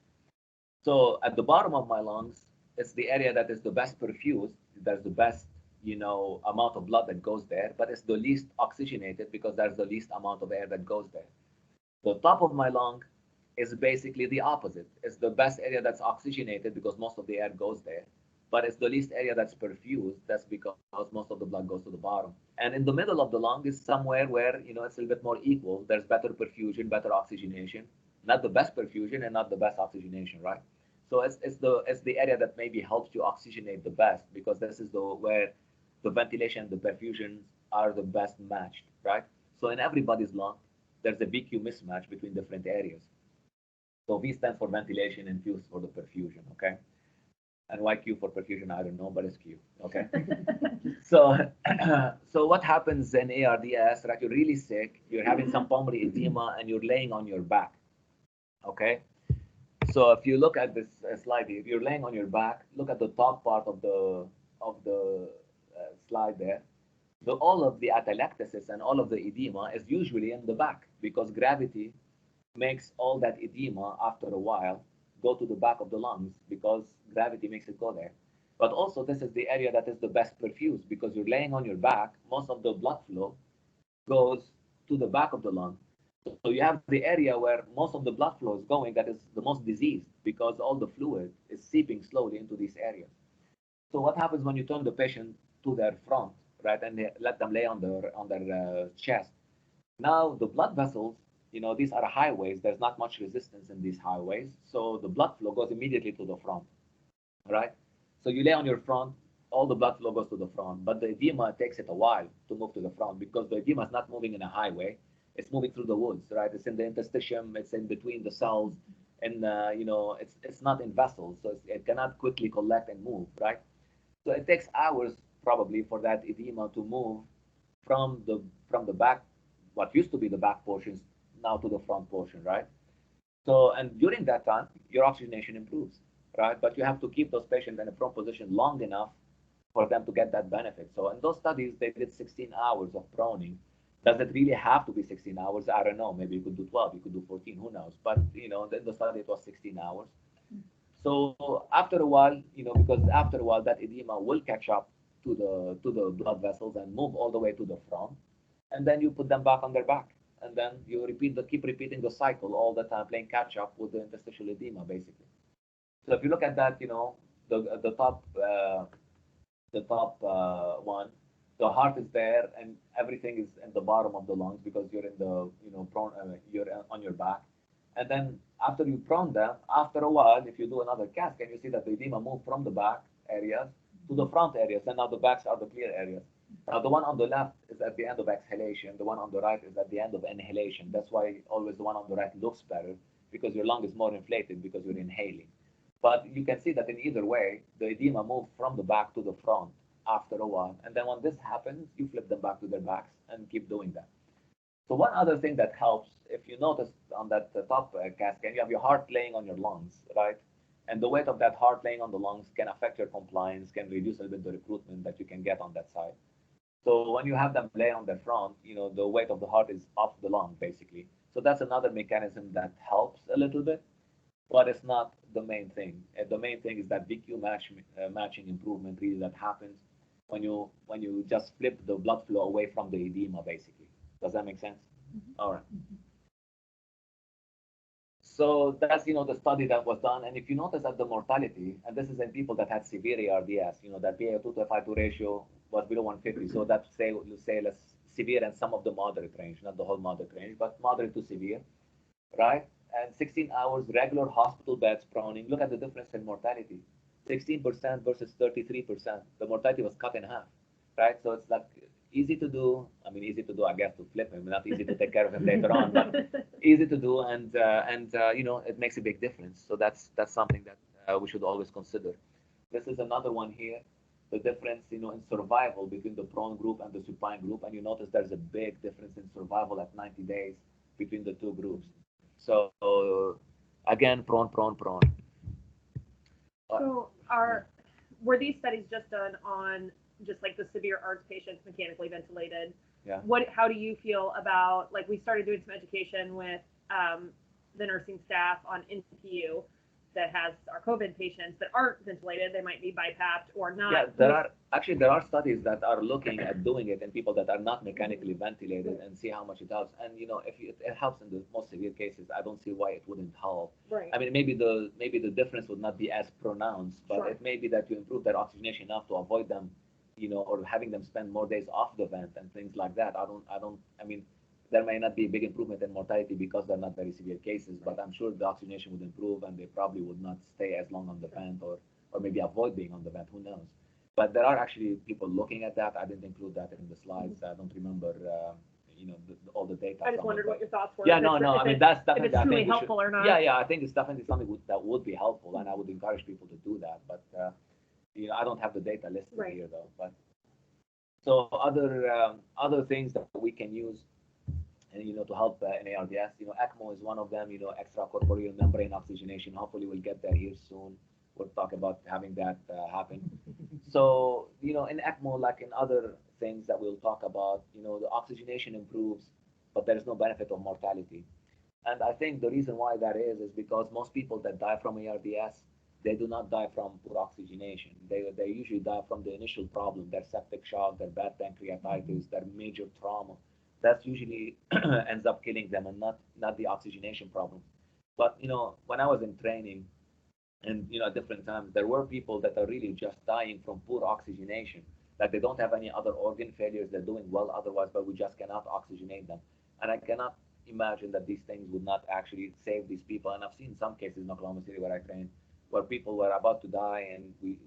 So at the bottom of my lungs, it's the area that is the best perfused. There's the best, amount of blood that goes there, but it's the least oxygenated because there's the least amount of air that goes there. The top of my lung is basically the opposite. It's the best area that's oxygenated because most of the air goes there, but it's the least area that's perfused. That's because most of the blood goes to the bottom. And in the middle of the lung is somewhere where, it's a little bit more equal. There's better perfusion, better oxygenation, not the best perfusion and not the best oxygenation, right? So it's the area that maybe helps you oxygenate the best because this is where the ventilation and the perfusion are the best matched, right? So in everybody's lung, there's a VQ mismatch between different areas. So V stands for ventilation and Q for the perfusion, okay? And why Q for perfusion, I don't know, but it's Q, okay? So, so what happens in ARDS, right? You're really sick, you're having some pulmonary edema, and you're laying on your back, okay? So if you look at this slide, if you're laying on your back, look at the top part of the slide there. All of the atelectasis and all of the edema is usually in the back because gravity makes all that edema after a while go to the back of the lungs because gravity makes it go there. But also this is the area that is the best perfused because you're laying on your back, most of the blood flow goes to the back of the lung. So you have the area where most of the blood flow is going that is the most diseased because all the fluid is seeping slowly into these areas. So what happens when you turn the patient to their front, right, and let them lay on their chest? Now the blood vessels, these are highways. There's not much resistance in these highways, so the blood flow goes immediately to the front, right? So you lay on your front, all the blood flow goes to the front, but the edema takes it a while to move to the front because the edema is not moving in a highway. It's moving through the woods, right? It's in the interstitium. It's in between the cells, and it's not in vessels, so it cannot quickly collect and move, right? So it takes hours probably for that edema to move from the back, what used to be the back portions, now to the front portion, right? So, and during that time, your oxygenation improves, right? But you have to keep those patients in a prone position long enough for them to get that benefit. So in those studies, they did 16 hours of proning. Does it really have to be 16 hours? I don't know. Maybe you could do 12, you could do 14, who knows? But, in the study, it was 16 hours. So after a while, because after a while that edema will catch up to the blood vessels and move all the way to the front, and then you put them back on their back, and then you keep repeating the cycle all the time, playing catch up with the interstitial edema, basically. So if you look at that, the top one, The heart is there, and everything is in the bottom of the lungs because you're in the prone, you're on your back. And then after you prone them, after a while, if you do another CAT scan, you see that the edema moved from the back areas to the front areas, and now the backs are the clear areas. Now the one on the left is at the end of exhalation, the one on the right is at the end of inhalation. That's why always the one on the right looks better, because your lung is more inflated because you're inhaling. But you can see that in either way, the edema moves from the back to the front after a while. And then when this happens, you flip them back to their backs and keep doing that. So one other thing that helps, if you notice on that top cascade, you have your heart laying on your lungs, right? And the weight of that heart laying on the lungs can affect your compliance, can reduce a little bit the recruitment that you can get on that side. So when you have them lay on the front, the weight of the heart is off the lung, basically. So that's another mechanism that helps a little bit, but it's not the main thing. The main thing is that matching improvement really that happens when you just flip the blood flow away from the edema, basically. Does that make sense? Mm-hmm. All right. So that's the study that was done, and if you notice that the mortality, and this is in people that had severe ARDS, that PaO2 to FiO2 ratio was below 150. So that's say less severe and some of the moderate range, not the whole moderate range, but moderate to severe, right? And 16 hours regular hospital beds proning. Look at the difference in mortality. 16% versus 33%. The mortality was cut in half, right? So it's like easy to do. I mean, easy to do, I guess, to flip him. Not easy to take care of him later on, but easy to do, and it makes a big difference. So that's something that we should always consider. This is another one here. The difference, in survival between the prone group and the supine group, and you notice there's a big difference in survival at 90 days between the two groups. So again, prone. So were these studies just done on just like the severe ARDS patients mechanically ventilated? Yeah. How do you feel about, like, we started doing some education with the nursing staff on NPU that has our COVID patients that aren't ventilated. They might be BiPAP'd or not. Yeah, there are studies that are looking at doing it in people that are not mechanically ventilated and see how much it helps. And if it helps in the most severe cases, I don't see why it wouldn't help. Right. I mean, maybe the difference would not be as pronounced, but Sure. It may be that you improve their oxygenation enough to avoid them, or having them spend more days off the vent and things like that. I mean, there may not be a big improvement in mortality because they're not very severe cases, but I'm sure the oxygenation would improve and they probably would not stay as long on the vent, or maybe avoid being on the vent, who knows. But there are actually people looking at that. I didn't include that in the slides. I don't remember, all the data. I just wondered what your thoughts were. Yeah, no. I mean, that's definitely. If it's truly helpful or not. Yeah. I think it's definitely something that would be helpful, and I would encourage people to do that. But I don't have the data listed here though. But so other things that we can use, and to help in ARDS, ECMO is one of them. Extracorporeal membrane oxygenation. Hopefully, we'll get there here soon. We'll talk about having that happen. So in ECMO, like in other things that we'll talk about, the oxygenation improves, but there is no benefit of mortality. And I think the reason why that is because most people that die from ARDS, they do not die from poor oxygenation. They usually die from the initial problem, their septic shock, their bad pancreatitis, their major trauma. That usually ends up killing them, and not the oxygenation problem. But when I was in training, and at different times, there were people that are really just dying from poor oxygenation. Like they don't have any other organ failures, they're doing well otherwise, but we just cannot oxygenate them. And I cannot imagine that these things would not actually save these people. And I've seen some cases in Oklahoma City where I trained, where people were about to die, and we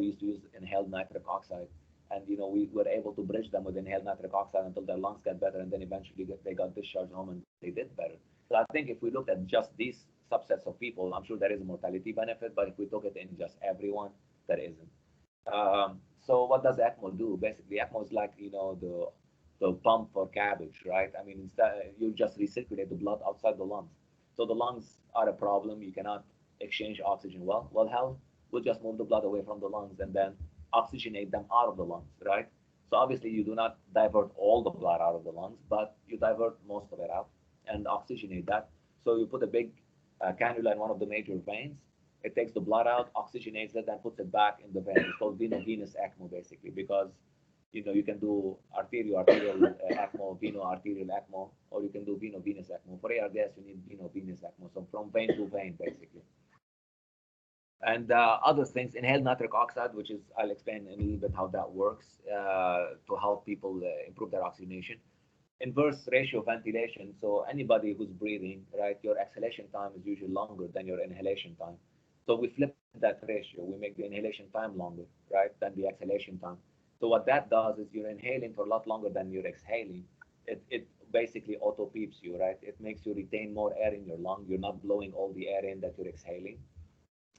used to use inhaled nitric oxide, and we were able to bridge them with inhaled nitric oxide until their lungs got better, and then eventually they got discharged home and they did better. So I think if we looked at just these subsets of people, I'm sure there is a mortality benefit, but if we took it in just everyone, there isn't. So what does ECMO do? Basically, ECMO is like the pump for cabbage, right? I mean, instead you just recirculate the blood outside the lungs. So the lungs are a problem. You cannot exchange oxygen well. Well, hell, we'll just move the blood away from the lungs and then oxygenate them out of the lungs, right? So obviously you do not divert all the blood out of the lungs, but you divert most of it out and oxygenate that. So you put a big cannula in one of the major veins. It takes the blood out, oxygenates it, and puts it back in the vein. It's called veno-venous ECMO, basically, because you can do arterial-arterial ECMO, veno-arterial ECMO, or you can do veno-venous ECMO. For ARDS, you need veno-venous ECMO, so from vein to vein, basically. And other things, inhaled nitric oxide, which is, I'll explain in a little bit how that works to help people improve their oxygenation. Inverse ratio ventilation. So anybody who's breathing, right, your exhalation time is usually longer than your inhalation time. So we flip that ratio. We make the inhalation time longer, right, than the exhalation time. So what that does is you're inhaling for a lot longer than you're exhaling. It basically auto peeps you, right? It makes you retain more air in your lung. You're not blowing all the air in that you're exhaling.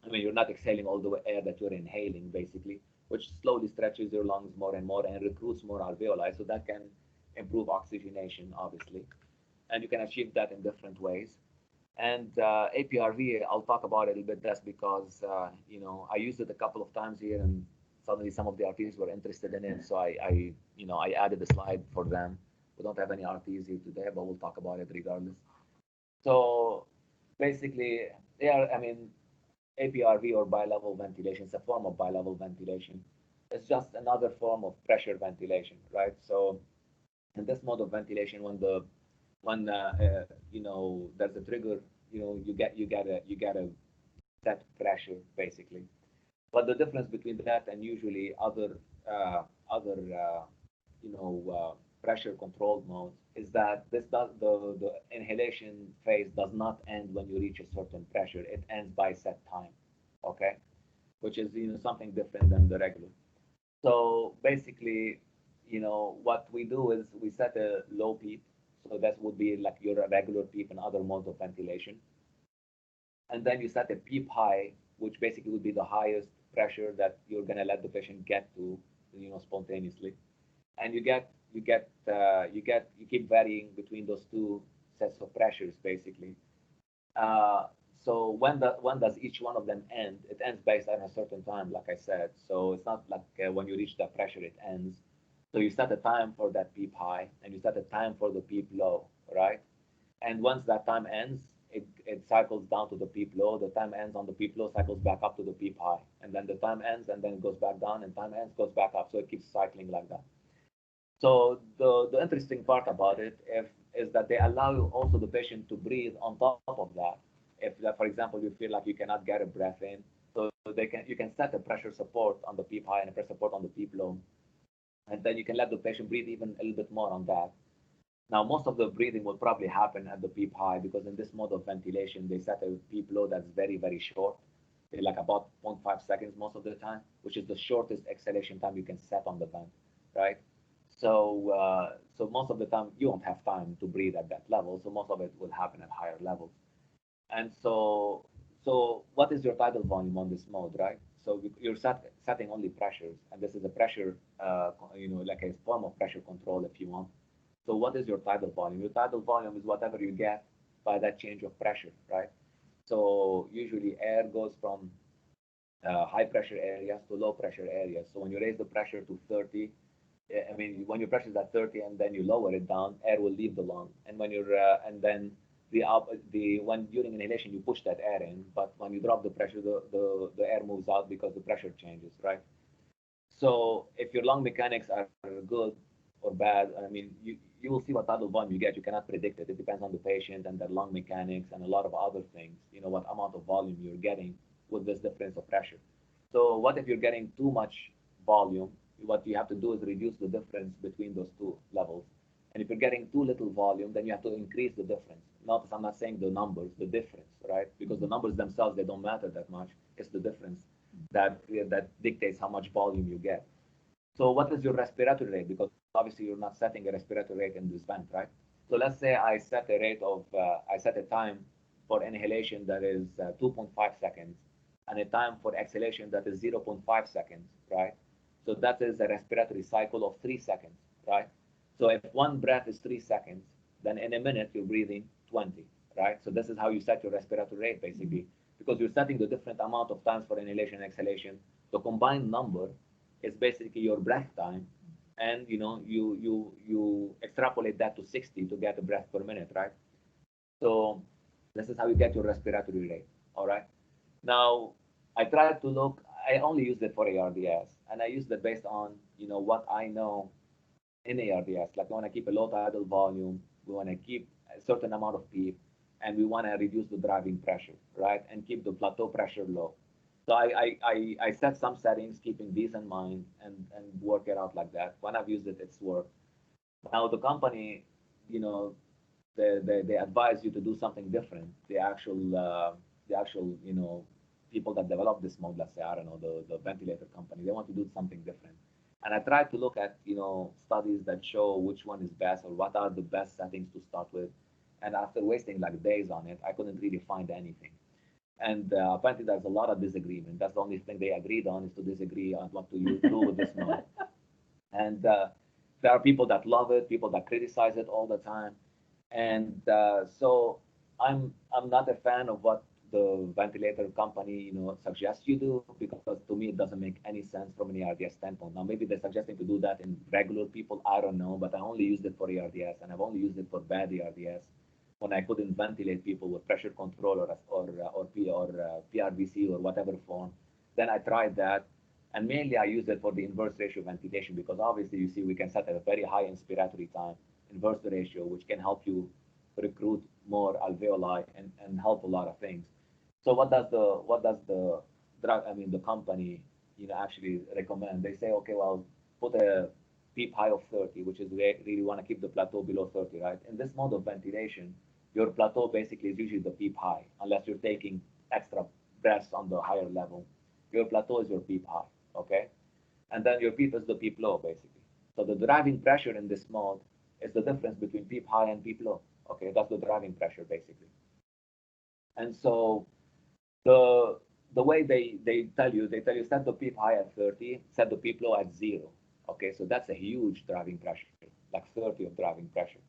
I mean, you're not exhaling all the air that you're inhaling, basically, which slowly stretches your lungs more and more and recruits more alveoli. So that can improve oxygenation, obviously. And you can achieve that in different ways. And APRV, I'll talk about it a little bit. That's because, I used it a couple of times here, and suddenly some of the RTs were interested in it. So I added a slide for them. We don't have any RTs here today, but we'll talk about it regardless. So basically, I mean, APRV or bilevel ventilation is a form of bilevel ventilation. It's just another form of pressure ventilation, right? So in this mode of ventilation, when there's a trigger, you get a set pressure basically. But the difference between that and usually other pressure controlled modes is that the inhalation phase does not end when you reach a certain pressure. It ends by set time, okay, which is something different than the regular. So basically, what we do is we set a low PEEP. So that would be like your regular PEEP and other modes of ventilation. And then you set a PEEP high, which basically would be the highest pressure that you're going to let the patient get to, spontaneously. And you keep varying between those two sets of pressures, basically. Uh, so when does each one of them end? It ends based on a certain time, like I said. So it's not like when you reach that pressure, it ends. So you set a time for that PEEP high, and you set a time for the PEEP low, right? And once that time ends, it cycles down to the PEEP low. The time ends on the PEEP low, cycles back up to the PEEP high, and then the time ends, and then it goes back down, and time ends, goes back up. So it keeps cycling like that. So the interesting part about it is that they allow also the patient to breathe on top of that. If, for example, you feel like you cannot get a breath in, so you can set a pressure support on the PEEP high and a pressure support on the PEEP low, and then you can let the patient breathe even a little bit more on that. Now, most of the breathing will probably happen at the PEEP high because in this mode of ventilation, they set a PEEP low that's very, very short, like about 0.5 seconds most of the time, which is the shortest exhalation time you can set on the vent, right? So most of the time you won't have time to breathe at that level. So most of it will happen at higher levels. And so what is your tidal volume on this mode, right? So you're setting only pressures, and this is a pressure, like a form of pressure control if you want. So what is your tidal volume? Your tidal volume is whatever you get by that change of pressure, right? So usually air goes from high pressure areas to low pressure areas. So when you raise the pressure to 30, I mean, when your pressure is at 30 and then you lower it down, air will leave the lung. And when you're, and then when during inhalation, you push that air in, but when you drop the pressure, the air moves out because the pressure changes, right? So if your lung mechanics are good or bad, I mean, you will see what tidal volume you get. You cannot predict it. It depends on the patient and their lung mechanics and a lot of other things, what amount of volume you're getting with this difference of pressure. So what if you're getting too much volume? What you have to do is reduce the difference between those two levels. And if you're getting too little volume, then you have to increase the difference. Notice I'm not saying the numbers, the difference, right? Because the numbers themselves, they don't matter that much. It's the difference that dictates how much volume you get. So what is your respiratory rate? Because obviously you're not setting a respiratory rate in this vent, right? So let's say I set a time for inhalation that is 2.5 seconds and a time for exhalation that is 0.5 seconds, right? So that is a respiratory cycle of 3 seconds, right? So if one breath is 3 seconds, then in a minute you're breathing 20, right? So this is how you set your respiratory rate basically, because you're setting the different amount of times for inhalation and exhalation. The combined number is basically your breath time, and you extrapolate that to 60 to get a breath per minute, right? So this is how you get your respiratory rate. All right. Now I tried to look. I only used it for ARDS, and I used it based on what I know in ARDS. Like we want to keep a low tidal volume, we want to keep a certain amount of PEEP, and we want to reduce the driving pressure, right, and keep the plateau pressure low. So I set some settings, keeping these in mind, and work it out like that. When I've used it, it's worked. Now the company, you know, they advise you to do something different. The actual, you know, people that develop this mode, let's say, I don't know, the ventilator company, they want to do something different. And I tried to look at, you know, studies that show which one is best or what are the best settings to start with. And after wasting like days on it, I couldn't really find anything. And apparently there's a lot of disagreement. That's the only thing they agreed on, is to disagree on what to do with this mode. And there are people that love it, people that criticize it all the time. And so I'm not a fan of what the ventilator company, you know, suggests you do, because to me it doesn't make any sense from an ARDS standpoint. Now maybe they're suggesting to do that in regular people, I don't know, but I only used it for ARDS, and I've only used it for bad ARDS when I couldn't ventilate people with pressure control or PRVC or whatever form. Then I tried that, and mainly I use it for the inverse ratio ventilation, because obviously you see we can set a very high inspiratory time, inverse the ratio, which can help you recruit more alveoli and help a lot of things. So what does the drug, I mean the company, you know, actually recommend? They say, okay, well, put a PEEP high of 30, which is really want to keep the plateau below 30, right? In this mode of ventilation, your plateau basically is usually the PEEP high, unless you're taking extra breaths on the higher level. Your plateau is your PEEP high, okay? And then your PEEP is the PEEP low, basically. So the driving pressure in this mode is the difference between PEEP high and PEEP low, okay? That's the driving pressure, basically. And so the the way they tell you, set the PEEP high at 30, set the PEEP low at 0. Okay, so that's a huge driving pressure, like 30 of driving pressure.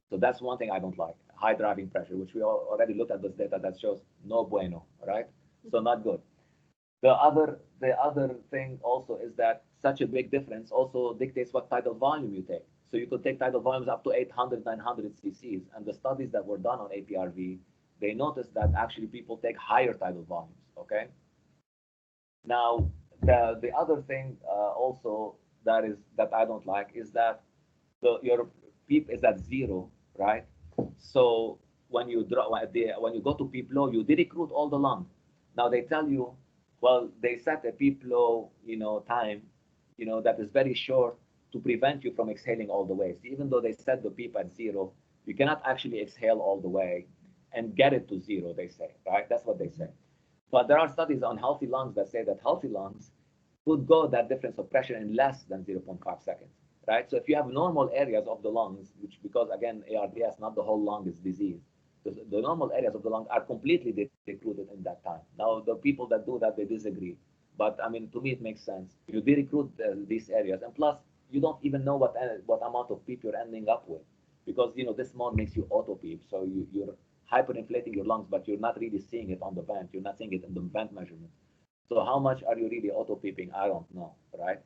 So that's one thing I don't like, high driving pressure, which we already looked at this data that shows no bueno, right? So not good. The other thing also is that such a big difference also dictates what tidal volume you take. So you could take tidal volumes up to 800, 900 cc's, and the studies that were done on APRV, they noticed that actually people take higher tidal volumes. Okay. Now the other thing also that I don't like is that your PEEP is at 0, right? So when you when you go to PEEP low, you de-recruit all the lung. Now they tell you, well, they set a PEEP low, you know, time, you know, that is very short to prevent you from exhaling all the way. So even though they set the PEEP at 0, you cannot actually exhale all the way and get it to 0. They say, right? That's what they say. But there are studies on healthy lungs that say that healthy lungs could go that difference of pressure in less than 0.5 seconds, right? So if you have normal areas of the lungs, which, because again, ARDS, not the whole lung is diseased, the normal areas of the lung are completely recruited in that time. Now, the people that do that, they disagree. But I mean, to me, it makes sense. You de-recruit these areas, and plus, you don't even know what amount of PEEP you're ending up with, because you know this mode makes you auto PEEP, so you're hyperinflating your lungs, but you're not really seeing it on the vent. You're not seeing it in the vent measurement. So how much are you really auto peeping? I don't know, right?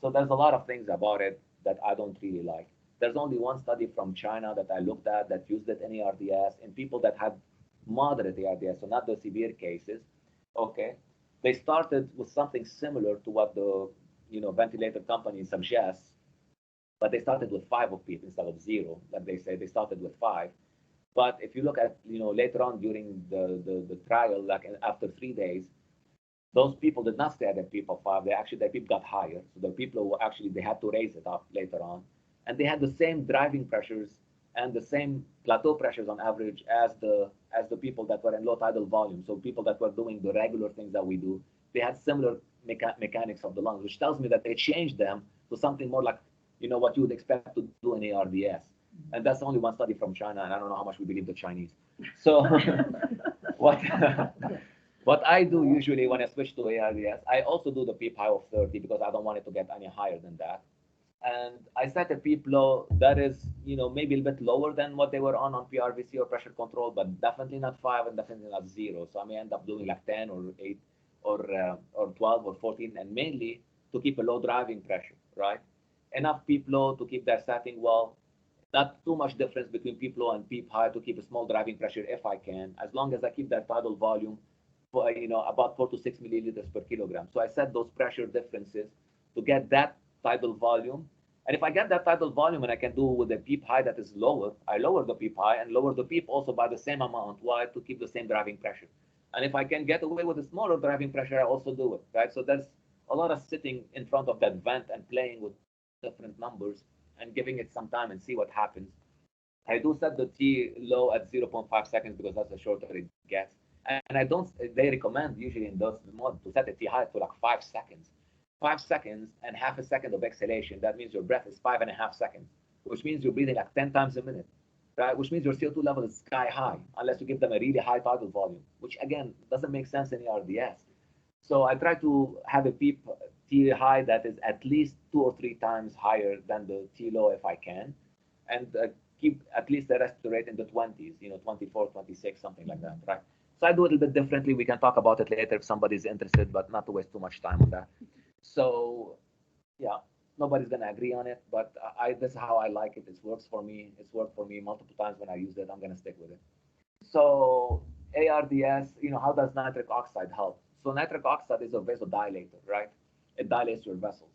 So there's a lot of things about it that I don't really like. There's only one study from China that I looked at that used it in ARDS in people that had moderate ARDS, so not the severe cases. Okay, they started with something similar to what the ventilator company suggests, but they started with 5 of PEEP instead of 0. Like they say, they started with 5. But if you look at later on during the trial, like after 3 days, those people did not stay at the PEEP of 5. Their PEEP got higher. So the people who actually they had to raise it up later on, and they had the same driving pressures and the same plateau pressures on average as the people that were in low tidal volume. So people that were doing the regular things that we do, they had similar mechanics of the lungs, which tells me that they changed them to something more like what you would expect to do in ARDS. And that's only one study from China, and I don't know how much we believe the Chinese. So what what I do usually when I switch to ARDS, I also do the PEEP high of 30 because I don't want it to get any higher than that. And I set a PEEP low that is, maybe a little bit lower than what they were on PRVC or pressure control, but definitely not 5 and definitely not 0. So I may end up doing like 10 or 8 or 12 or 14, and mainly to keep a low driving pressure, right? Enough PEEP low to keep that setting well. Not too much difference between PEEP low and PEEP high to keep a small driving pressure if I can, as long as I keep that tidal volume for, about 4 to 6 milliliters per kilogram. So I set those pressure differences to get that tidal volume. And if I get that tidal volume and I can do with a PEEP high that is lower, I lower the PEEP high and lower the PEEP also by the same amount. Why? To keep the same driving pressure. And if I can get away with a smaller driving pressure, I also do it, right? So there's a lot of sitting in front of that vent and playing with different numbers and giving it some time and see what happens. I do set the T low at zero point 0.5 seconds because that's the shorter it gets. And I don't, they recommend usually in those modes to set the T high to like 5 seconds. 5 seconds and half a second of exhalation. That means your breath is 5.5 seconds, which means you're breathing like 10 times a minute, right? Which means your CO2 level is sky high, unless you give them a really high tidal volume, which again doesn't make sense in ARDS. So I try to have a PEEP T high that is at least 2 or 3 times higher than the T low if I can, and keep at least the respiratory rate in the 20s, 24, 26, something like that, right? So I do it a little bit differently. We can talk about it later if somebody's interested, but not to waste too much time on that. So yeah, nobody's gonna agree on it, but this is how I like it. It works for me. It's worked for me multiple times when I used it. I'm gonna stick with it. So ARDS, how does nitric oxide help? So nitric oxide is a vasodilator, right? It dilates your vessels.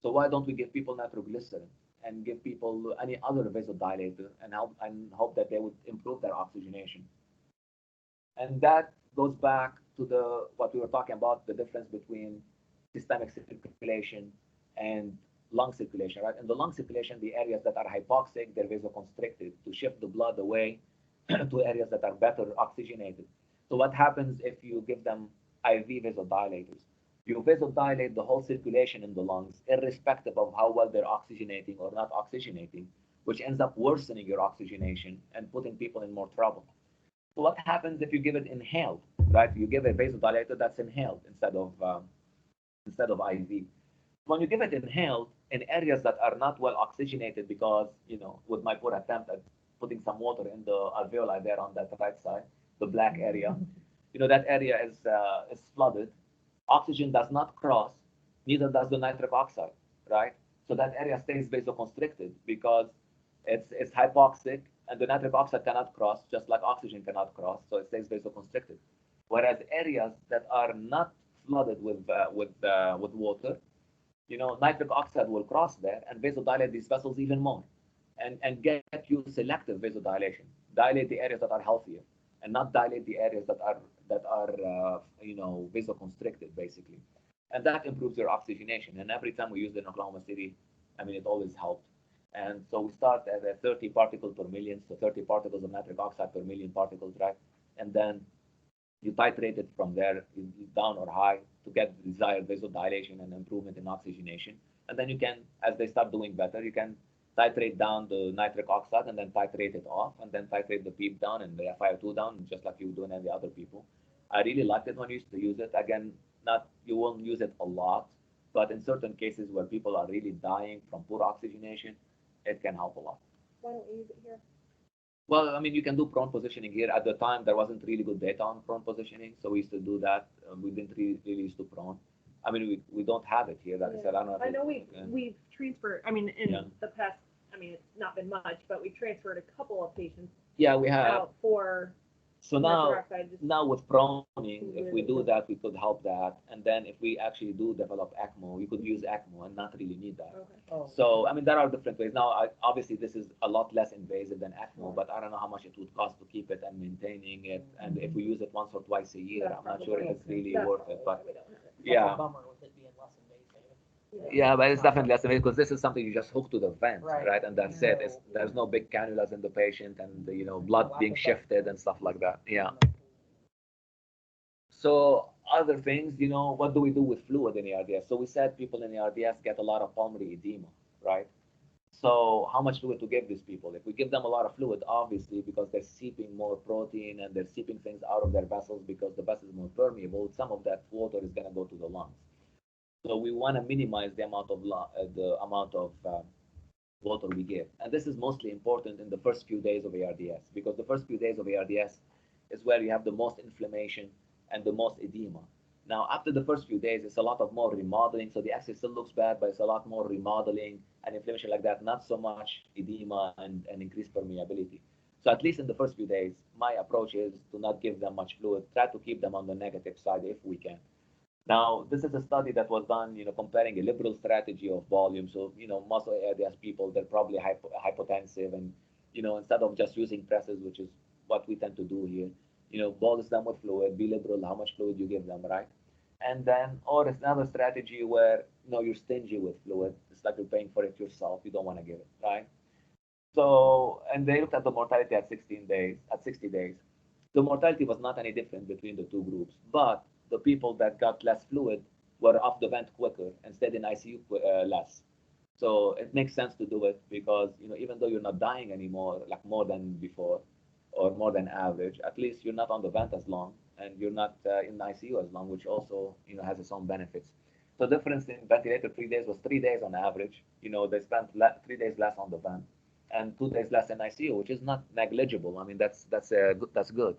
So why don't we give people nitroglycerin and give people any other vasodilator and hope that they would improve their oxygenation? And that goes back to what we were talking about, the difference between systemic circulation and lung circulation, right? In the lung circulation, the areas that are hypoxic, they're vasoconstricted to shift the blood away to areas that are better oxygenated. So what happens if you give them IV vasodilators? You vasodilate the whole circulation in the lungs, irrespective of how well they're oxygenating or not oxygenating, which ends up worsening your oxygenation and putting people in more trouble. So what happens if you give it inhaled, right? You give a vasodilator that's inhaled instead of IV. When you give it inhaled in areas that are not well oxygenated, because with my poor attempt at putting some water in the alveoli there on that right side, the black area, that area is flooded. Oxygen does not cross, neither does the nitric oxide, right? So that area stays vasoconstricted because it's hypoxic, and the nitric oxide cannot cross, just like oxygen cannot cross, so it stays vasoconstricted. Whereas areas that are not flooded with water, nitric oxide will cross there and vasodilate these vessels even more, and get you selective vasodilation. Dilate the areas that are healthier, and not dilate the areas that are vasoconstricted basically, and that improves your oxygenation. And every time we use it in Oklahoma City, I mean, it always helped. And so we start at a 30 particles per million, so 30 particles of nitric oxide per million particles, right? And then you titrate it from there, down or high, to get the desired vasodilation and improvement in oxygenation. And then you can, as they start doing better, you can titrate down the nitric oxide and then titrate it off, and then titrate the PEEP down and the FiO2 down, just like you would do in any other people. I really liked it when I used to use it. Again, you won't use it a lot, but in certain cases where people are really dying from poor oxygenation, it can help a lot. Why don't we use it here? Well, I mean, you can do prone positioning here. At the time, there wasn't really good data on prone positioning, so we used to do that. We didn't really used to prone. I mean, we don't have it here. Like I said, I don't know. I know we've transferred. I mean, in the past, I mean, it's not been much, but we transferred a couple of patients. Yeah, we have. Out for. So now with proning, if we do that, we could help that. And then if we actually do develop ECMO, we could use ECMO and not really need that. Okay. Oh. So, I mean, there are different ways. Now, obviously, this is a lot less invasive than ECMO, but I don't know how much it would cost to keep it and maintaining it. And if we use it once or twice a year, I'm not sure if it's really worth it. But yeah. That's a bummer with it being less invasive. Yeah, but it's definitely less invasive because this is something you just hook to the vent, Right. right? And that's it. There's no big cannulas in the patient and, blood being shifted and stuff like that. Yeah. So other things, what do we do with fluid in ARDS? So we said people in ARDS get a lot of pulmonary edema, right? So how much fluid to give these people? If we give them a lot of fluid, obviously, because they're seeping more protein and they're seeping things out of their vessels because the vessel is more permeable, some of that water is going to go to the lungs. So we want to minimize the amount of water we give. And this is mostly important in the first few days of ARDS, because the first few days of ARDS is where you have the most inflammation and the most edema. Now, after the first few days, it's a lot of more remodeling. So the X still looks bad, but it's a lot more remodeling and inflammation like that, not so much edema and increased permeability. So at least in the first few days, my approach is to not give them much fluid, try to keep them on the negative side if we can. Now, this is a study that was done, comparing a liberal strategy of volume. So, most ARDS people, they're probably hypotensive, and, instead of just using presses, which is what we tend to do here, bolus them with fluid, be liberal how much fluid you give them, right? And then, or it's another strategy where, you're stingy with fluid. It's like you're paying for it yourself. You don't want to give it, right? So, and they looked at the mortality at 16 days, at 60 days. The mortality was not any different between the two groups, but the people that got less fluid were off the vent quicker and stayed in ICU less. So it makes sense to do it because, even though you're not dying anymore, like more than before or more than average, at least you're not on the vent as long and you're not in ICU as long, which also, has its own benefits. The difference in ventilator 3 days was 3 days on average. They spent 3 days less on the vent and 2 days less in ICU, which is not negligible. I mean, that's good.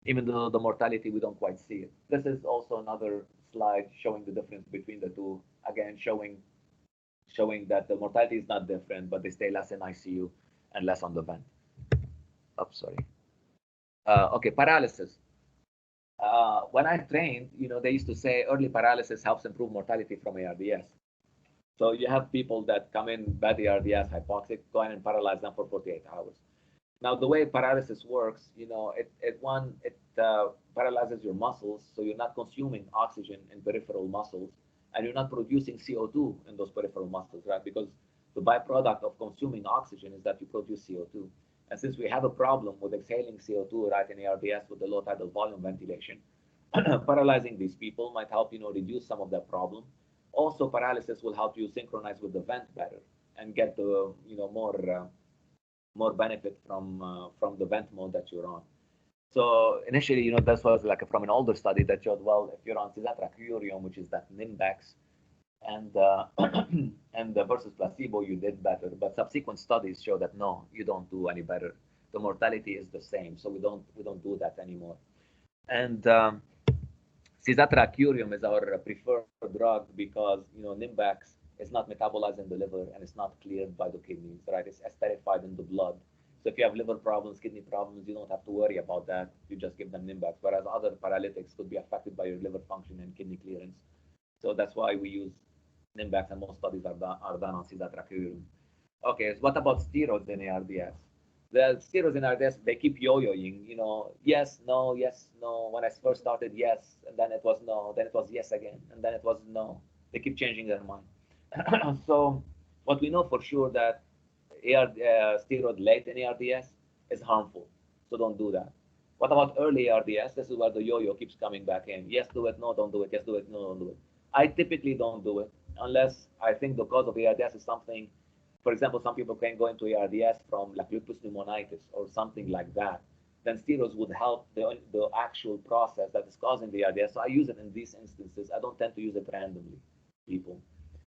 Even though the mortality we don't quite see it. This is also another slide showing the difference between the two. Again, showing that the mortality is not different, but they stay less in ICU and less on the vent. Oops, sorry. Okay, paralysis. When I trained, they used to say early paralysis helps improve mortality from ARDS. So you have people that come in bad ARDS, hypoxic, go in and paralyze them for 48 hours. Now, the way paralysis works, it paralyzes your muscles, so you're not consuming oxygen in peripheral muscles, and you're not producing CO2 in those peripheral muscles, right? Because the byproduct of consuming oxygen is that you produce CO2. And since we have a problem with exhaling CO2, right, in ARDS with the low tidal volume ventilation, paralyzing these people might help, reduce some of that problem. Also, paralysis will help you synchronize with the vent better and get the, more benefit from the vent mode that you're on. So initially, this was like from an older study that showed, well, if you're on cisatracurium, which is that Nimbex, and and versus placebo, you did better. But subsequent studies show that no, you don't do any better. The mortality is the same, so we don't do that anymore. And cisatracurium is our preferred drug because Nimbex is not metabolized in the liver and it's not cleared by the kidneys, right? It's esterified in the blood. So if you have liver problems, kidney problems, you don't have to worry about that. You just give them Nimbex. Whereas other paralytics could be affected by your liver function and kidney clearance. So that's why we use Nimbex, and most studies are done on cisatracurium. Okay, so what about steroids in ARDS? The steroids in ARDS, they keep yo-yoing, yes, no, yes, no. When I first started, yes, and then it was no, then it was yes again, and then it was no. They keep changing their mind. So what we know for sure that steroid late in ARDS is harmful. So don't do that. What about early ARDS? This is where the yo-yo keeps coming back in. Yes, do it. No, don't do it. Yes, do it. No, don't do it. I typically don't do it unless I think the cause of ARDS is something. For example, some people can go into ARDS from like lupus pneumonitis or something like that. Then steroids would help the actual process that is causing the ARDS. So I use it in these instances. I don't tend to use it randomly, people.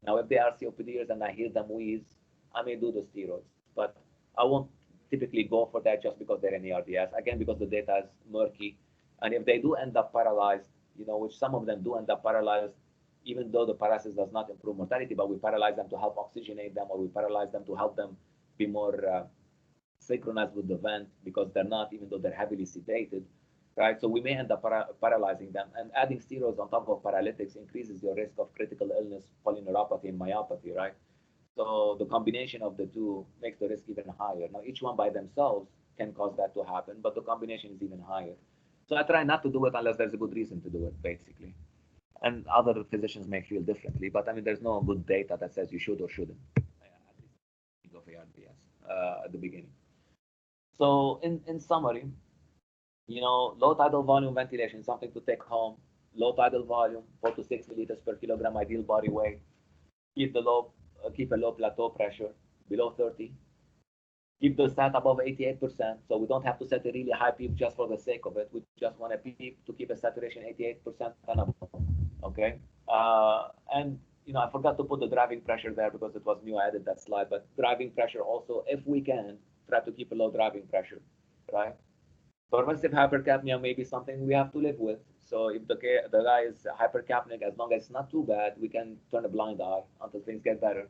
Now, if they are COPDers and I hear them wheeze, I may do the steroids, but I won't typically go for that just because they're in ARDS. Again, because the data is murky. And if they do end up paralyzed, which some of them do end up paralyzed, even though the paralysis does not improve mortality, but we paralyze them to help oxygenate them, or we paralyze them to help them be more synchronized with the vent because they're not, even though they're heavily sedated, right? So we may end up paralyzing them. And adding steroids on top of paralytics increases your risk of critical illness, polyneuropathy, and myopathy, right? So the combination of the two makes the risk even higher. Now, each one by themselves can cause that to happen, but the combination is even higher. So I try not to do it unless there's a good reason to do it, basically. And other physicians may feel differently, but I mean, there's no good data that says you should or shouldn't. At least of ARDS at the beginning. So in summary, low tidal volume ventilation, something to take home. Low tidal volume, 4 to 6 milliliters per kilogram ideal body weight. Keep a low plateau pressure below 30. Keep the sat above 88%. So we don't have to set a really high PEEP just for the sake of it. We just want a PEEP to keep a saturation 88% and above. Okay. And I forgot to put the driving pressure there because it was new. I added that slide. But driving pressure also, if we can, try to keep a low driving pressure, right? Pervasive hypercapnia may be something we have to live with. So if the guy is hypercapnic, as long as it's not too bad, we can turn a blind eye until things get better.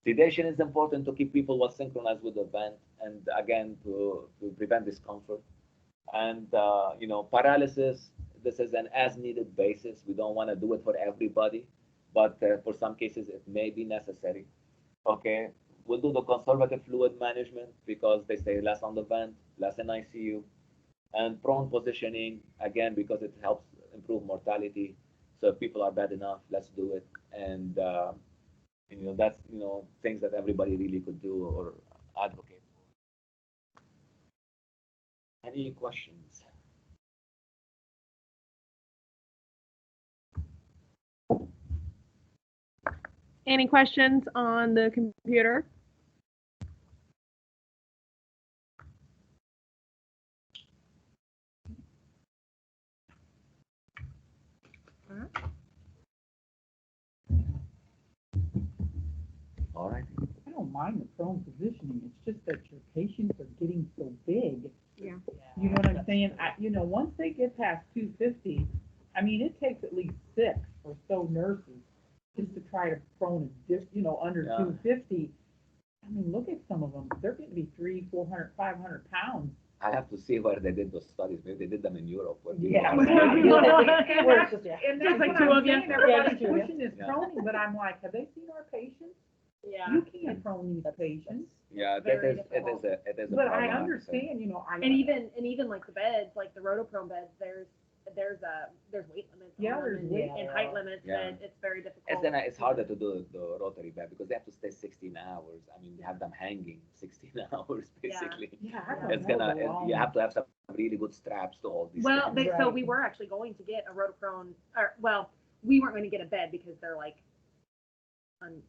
Sedation is important to keep people well synchronized with the vent, and again to prevent discomfort. And paralysis. This is an as-needed basis. We don't want to do it for everybody, but for some cases it may be necessary. Okay, we'll do the conservative fluid management because they stay less on the vent, less in ICU. And prone positioning, again, because it helps improve mortality. So if people are bad enough, let's do it. And, that's, things that everybody really could do or advocate for. Any questions? Any questions on the computer? All right. I don't mind the prone positioning, it's just that your patients are getting so big. Yeah. You know what I'm saying? Once they get past 250, I mean, it takes at least 6 or so nurses just to try to prone under Yeah. 250. I mean, look at some of them. They're going to be 300, 400, 500 pounds. I have to see where they did those studies. Maybe they did them in Europe. Where people Yeah. are- Where it's just, yeah. And Just that's like what two I'm of you. saying. Everybody's Yeah, pushing this Yeah. proning, but I'm like, have they seen our patients? Yeah. You can't prone these patients. Yeah, Very it difficult. is a But problem, I have to say. understand, And even like the beds, like the rotoprone beds, there's weight limits Yeah, on them there's and, weight. and height limits, Yeah. and it's very difficult. It's harder to do the rotary bed because they have to stay 16 hours. I mean, they have them hanging 16 hours basically. Yeah, I don't It's know gonna. the long- You have to have some really good straps to hold these Well, things. so Right. we were actually going to get a rotoprone, we weren't going to get a bed because they're like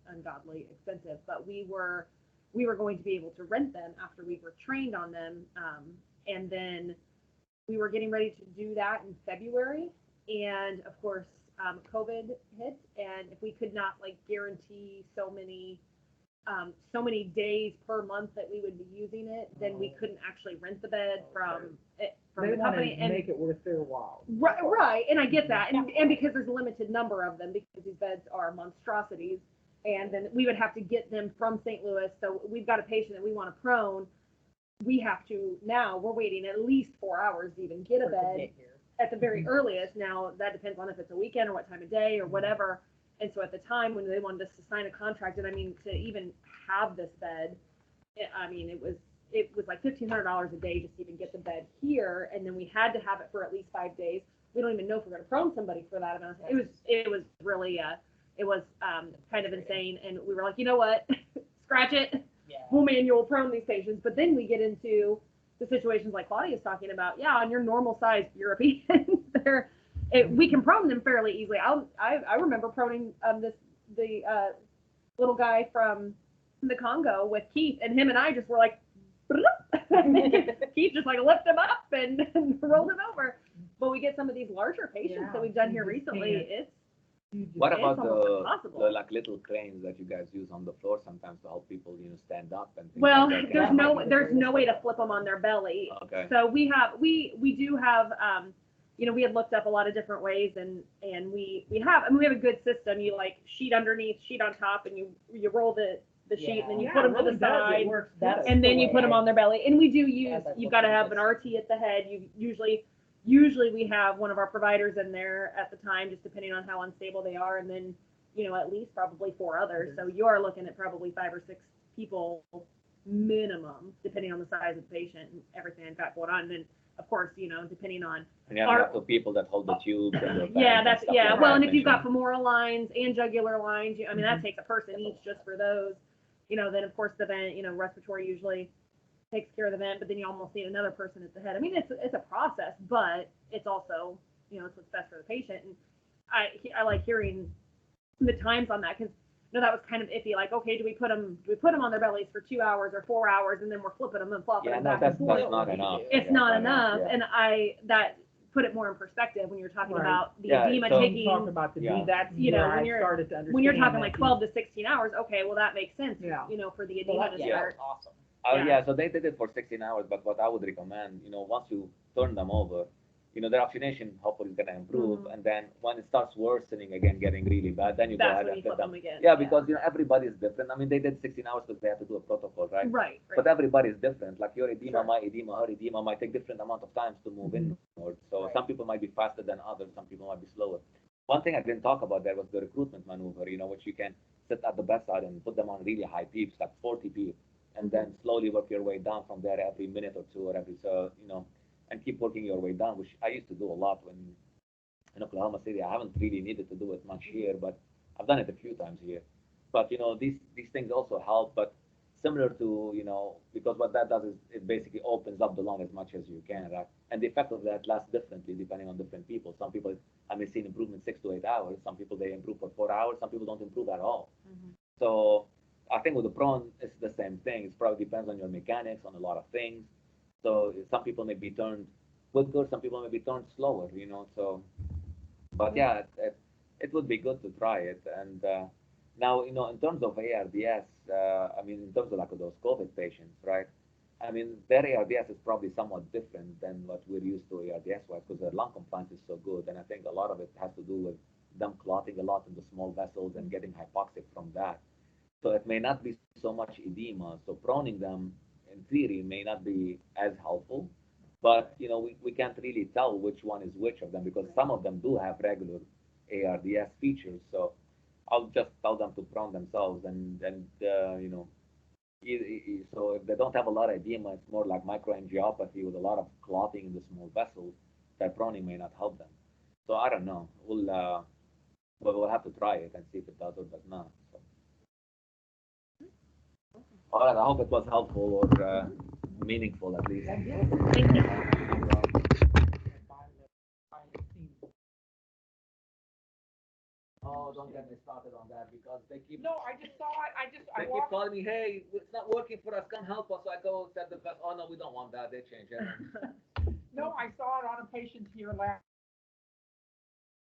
ungodly expensive, but we were going to be able to rent them after we were trained on them, and then we were getting ready to do that in February, and of course, COVID hit, and if we could not like guarantee so many days per month that we would be using it, then we couldn't actually rent the bed from They the want company. to And make it worth their while. right, and I get that, and because there's a limited number of them, because these beds are monstrosities, and then we would have to get them from St. Louis. So we've got a patient that we want to prone. We're waiting at least 4 hours to even get a bed at the very earliest. Now that depends on if it's a weekend or what time of day or whatever. And so at the time when they wanted us to sign a contract, and I mean to even have this bed, it was like $1,500 a day just to even get the bed here, and then we had to have it for at least 5 days. We don't even know if we're going to prone somebody for that amount. It was really kind of insane, and we were like, you know what, scratch it. Yeah. We'll manual prone these patients. But then we get into the situations like Claudia's talking about. Yeah, on your normal sized Europeans, we can prone them fairly easily. I remember proning the little guy from the Congo with Keith, and him and I just were like, Keith just like lifted him up and rolled him over. But we get some of these larger patients that we've done here recently. What It's about almost the impossible. like little cranes that you guys use on the floor sometimes to help people stand up and things Well, like that? there's no way to flip them on their belly. Okay. So we do have we had looked up a lot of different ways, and we have a good system. You like sheet underneath, sheet on top, and you roll the sheet, and then you put them to the side, and then you put them on their belly. And we do use, you've got to have an RT at the head. You usually we have one of our providers in there at the time, just depending on how unstable they are, and then at least probably 4 others. So you are looking at probably 5 or 6 people minimum, depending on the size of the patient and everything I've got going on. And then of course, depending on And you have the people that hold the tubes and the yeah, vents and stuff like well, that, and if you've got mentioned. femoral lines and jugular lines, that takes a person each just for those. Then of course the vent, respiratory usually takes care of the vent, but then you almost need another person at the head. I mean, it's a process, but it's also, it's what's best for the patient. And I like hearing the times on that, because that was kind of iffy. Like, okay, do we put them on their bellies for 2 hours or 4 hours, and then we're flipping them and flopping Yeah, them no, back that's and forth? not enough. It's Yeah, not enough, yeah. and that put it more in perspective when you're talking Right. about the Yeah, edema so- taking. Talk about the Yeah. that's You know, where when I you're- started to understand When you're talking that like piece. 12 to 16 hours, okay, well that makes sense. Yeah. For the Well, edema that, to yeah, start. that's awesome. Yeah. So they did it for 16 hours, but what I would recommend, once you turn them over, their oxygenation hopefully is going to improve, Mhm. and then when it starts worsening again, getting really bad, then you go That's ahead when and you fit flip them. them again. Yeah, because everybody is different. I mean, they did 16 hours because they had to do a protocol, right? Right. But everybody is different. Like your edema, Sure. my edema, her edema might take different amount of times to move inward. So Right. some people might be faster than others. Some people might be slower. One thing I didn't talk about there was the recruitment maneuver. Which you can sit at the bedside and put them on really high peeps, like 40 peeps, and then slowly work your way down from there every minute or two, or every and keep working your way down, which I used to do a lot when in Oklahoma City. I haven't really needed to do it much here, but I've done it a few times here. But these things also help, but similar to because what that does is it basically opens up the lung as much as you can, right? And the effect of that lasts differently depending on different people. Some people I may see an improvement 6 to 8 hours. Some people they improve for 4 hours. Some people don't improve at all. So I think with the prone, it's the same thing. It probably depends on your mechanics, on a lot of things. So some people may be turned quicker, some people may be turned slower. So, but yeah, it would be good to try it. And now, in terms of ARDS, I mean, in terms of like those COVID patients, right? I mean, their ARDS is probably somewhat different than what we're used to ARDS-wise because their lung compliance is so good. And I think a lot of it has to do with them clotting a lot in the small vessels and getting hypoxic from that. So it may not be so much edema. So proning them, in theory, may not be as helpful. But we can't really tell which one is which of them because some of them do have regular ARDS features. So I'll just tell them to prone themselves, so if they don't have a lot of edema, it's more like microangiopathy with a lot of clotting in the small vessels. That proning may not help them. So I don't know. We'll have to try it and see if it does or does not. So. All right. I hope it was helpful or meaningful at least. Thank you. Oh, don't get me started on that because they keep. No, I just saw it, They keep calling me, hey, it's not working for us. Come help us. So I go said the best. Oh no, we don't want that. They change it. no, I saw it on a patient here last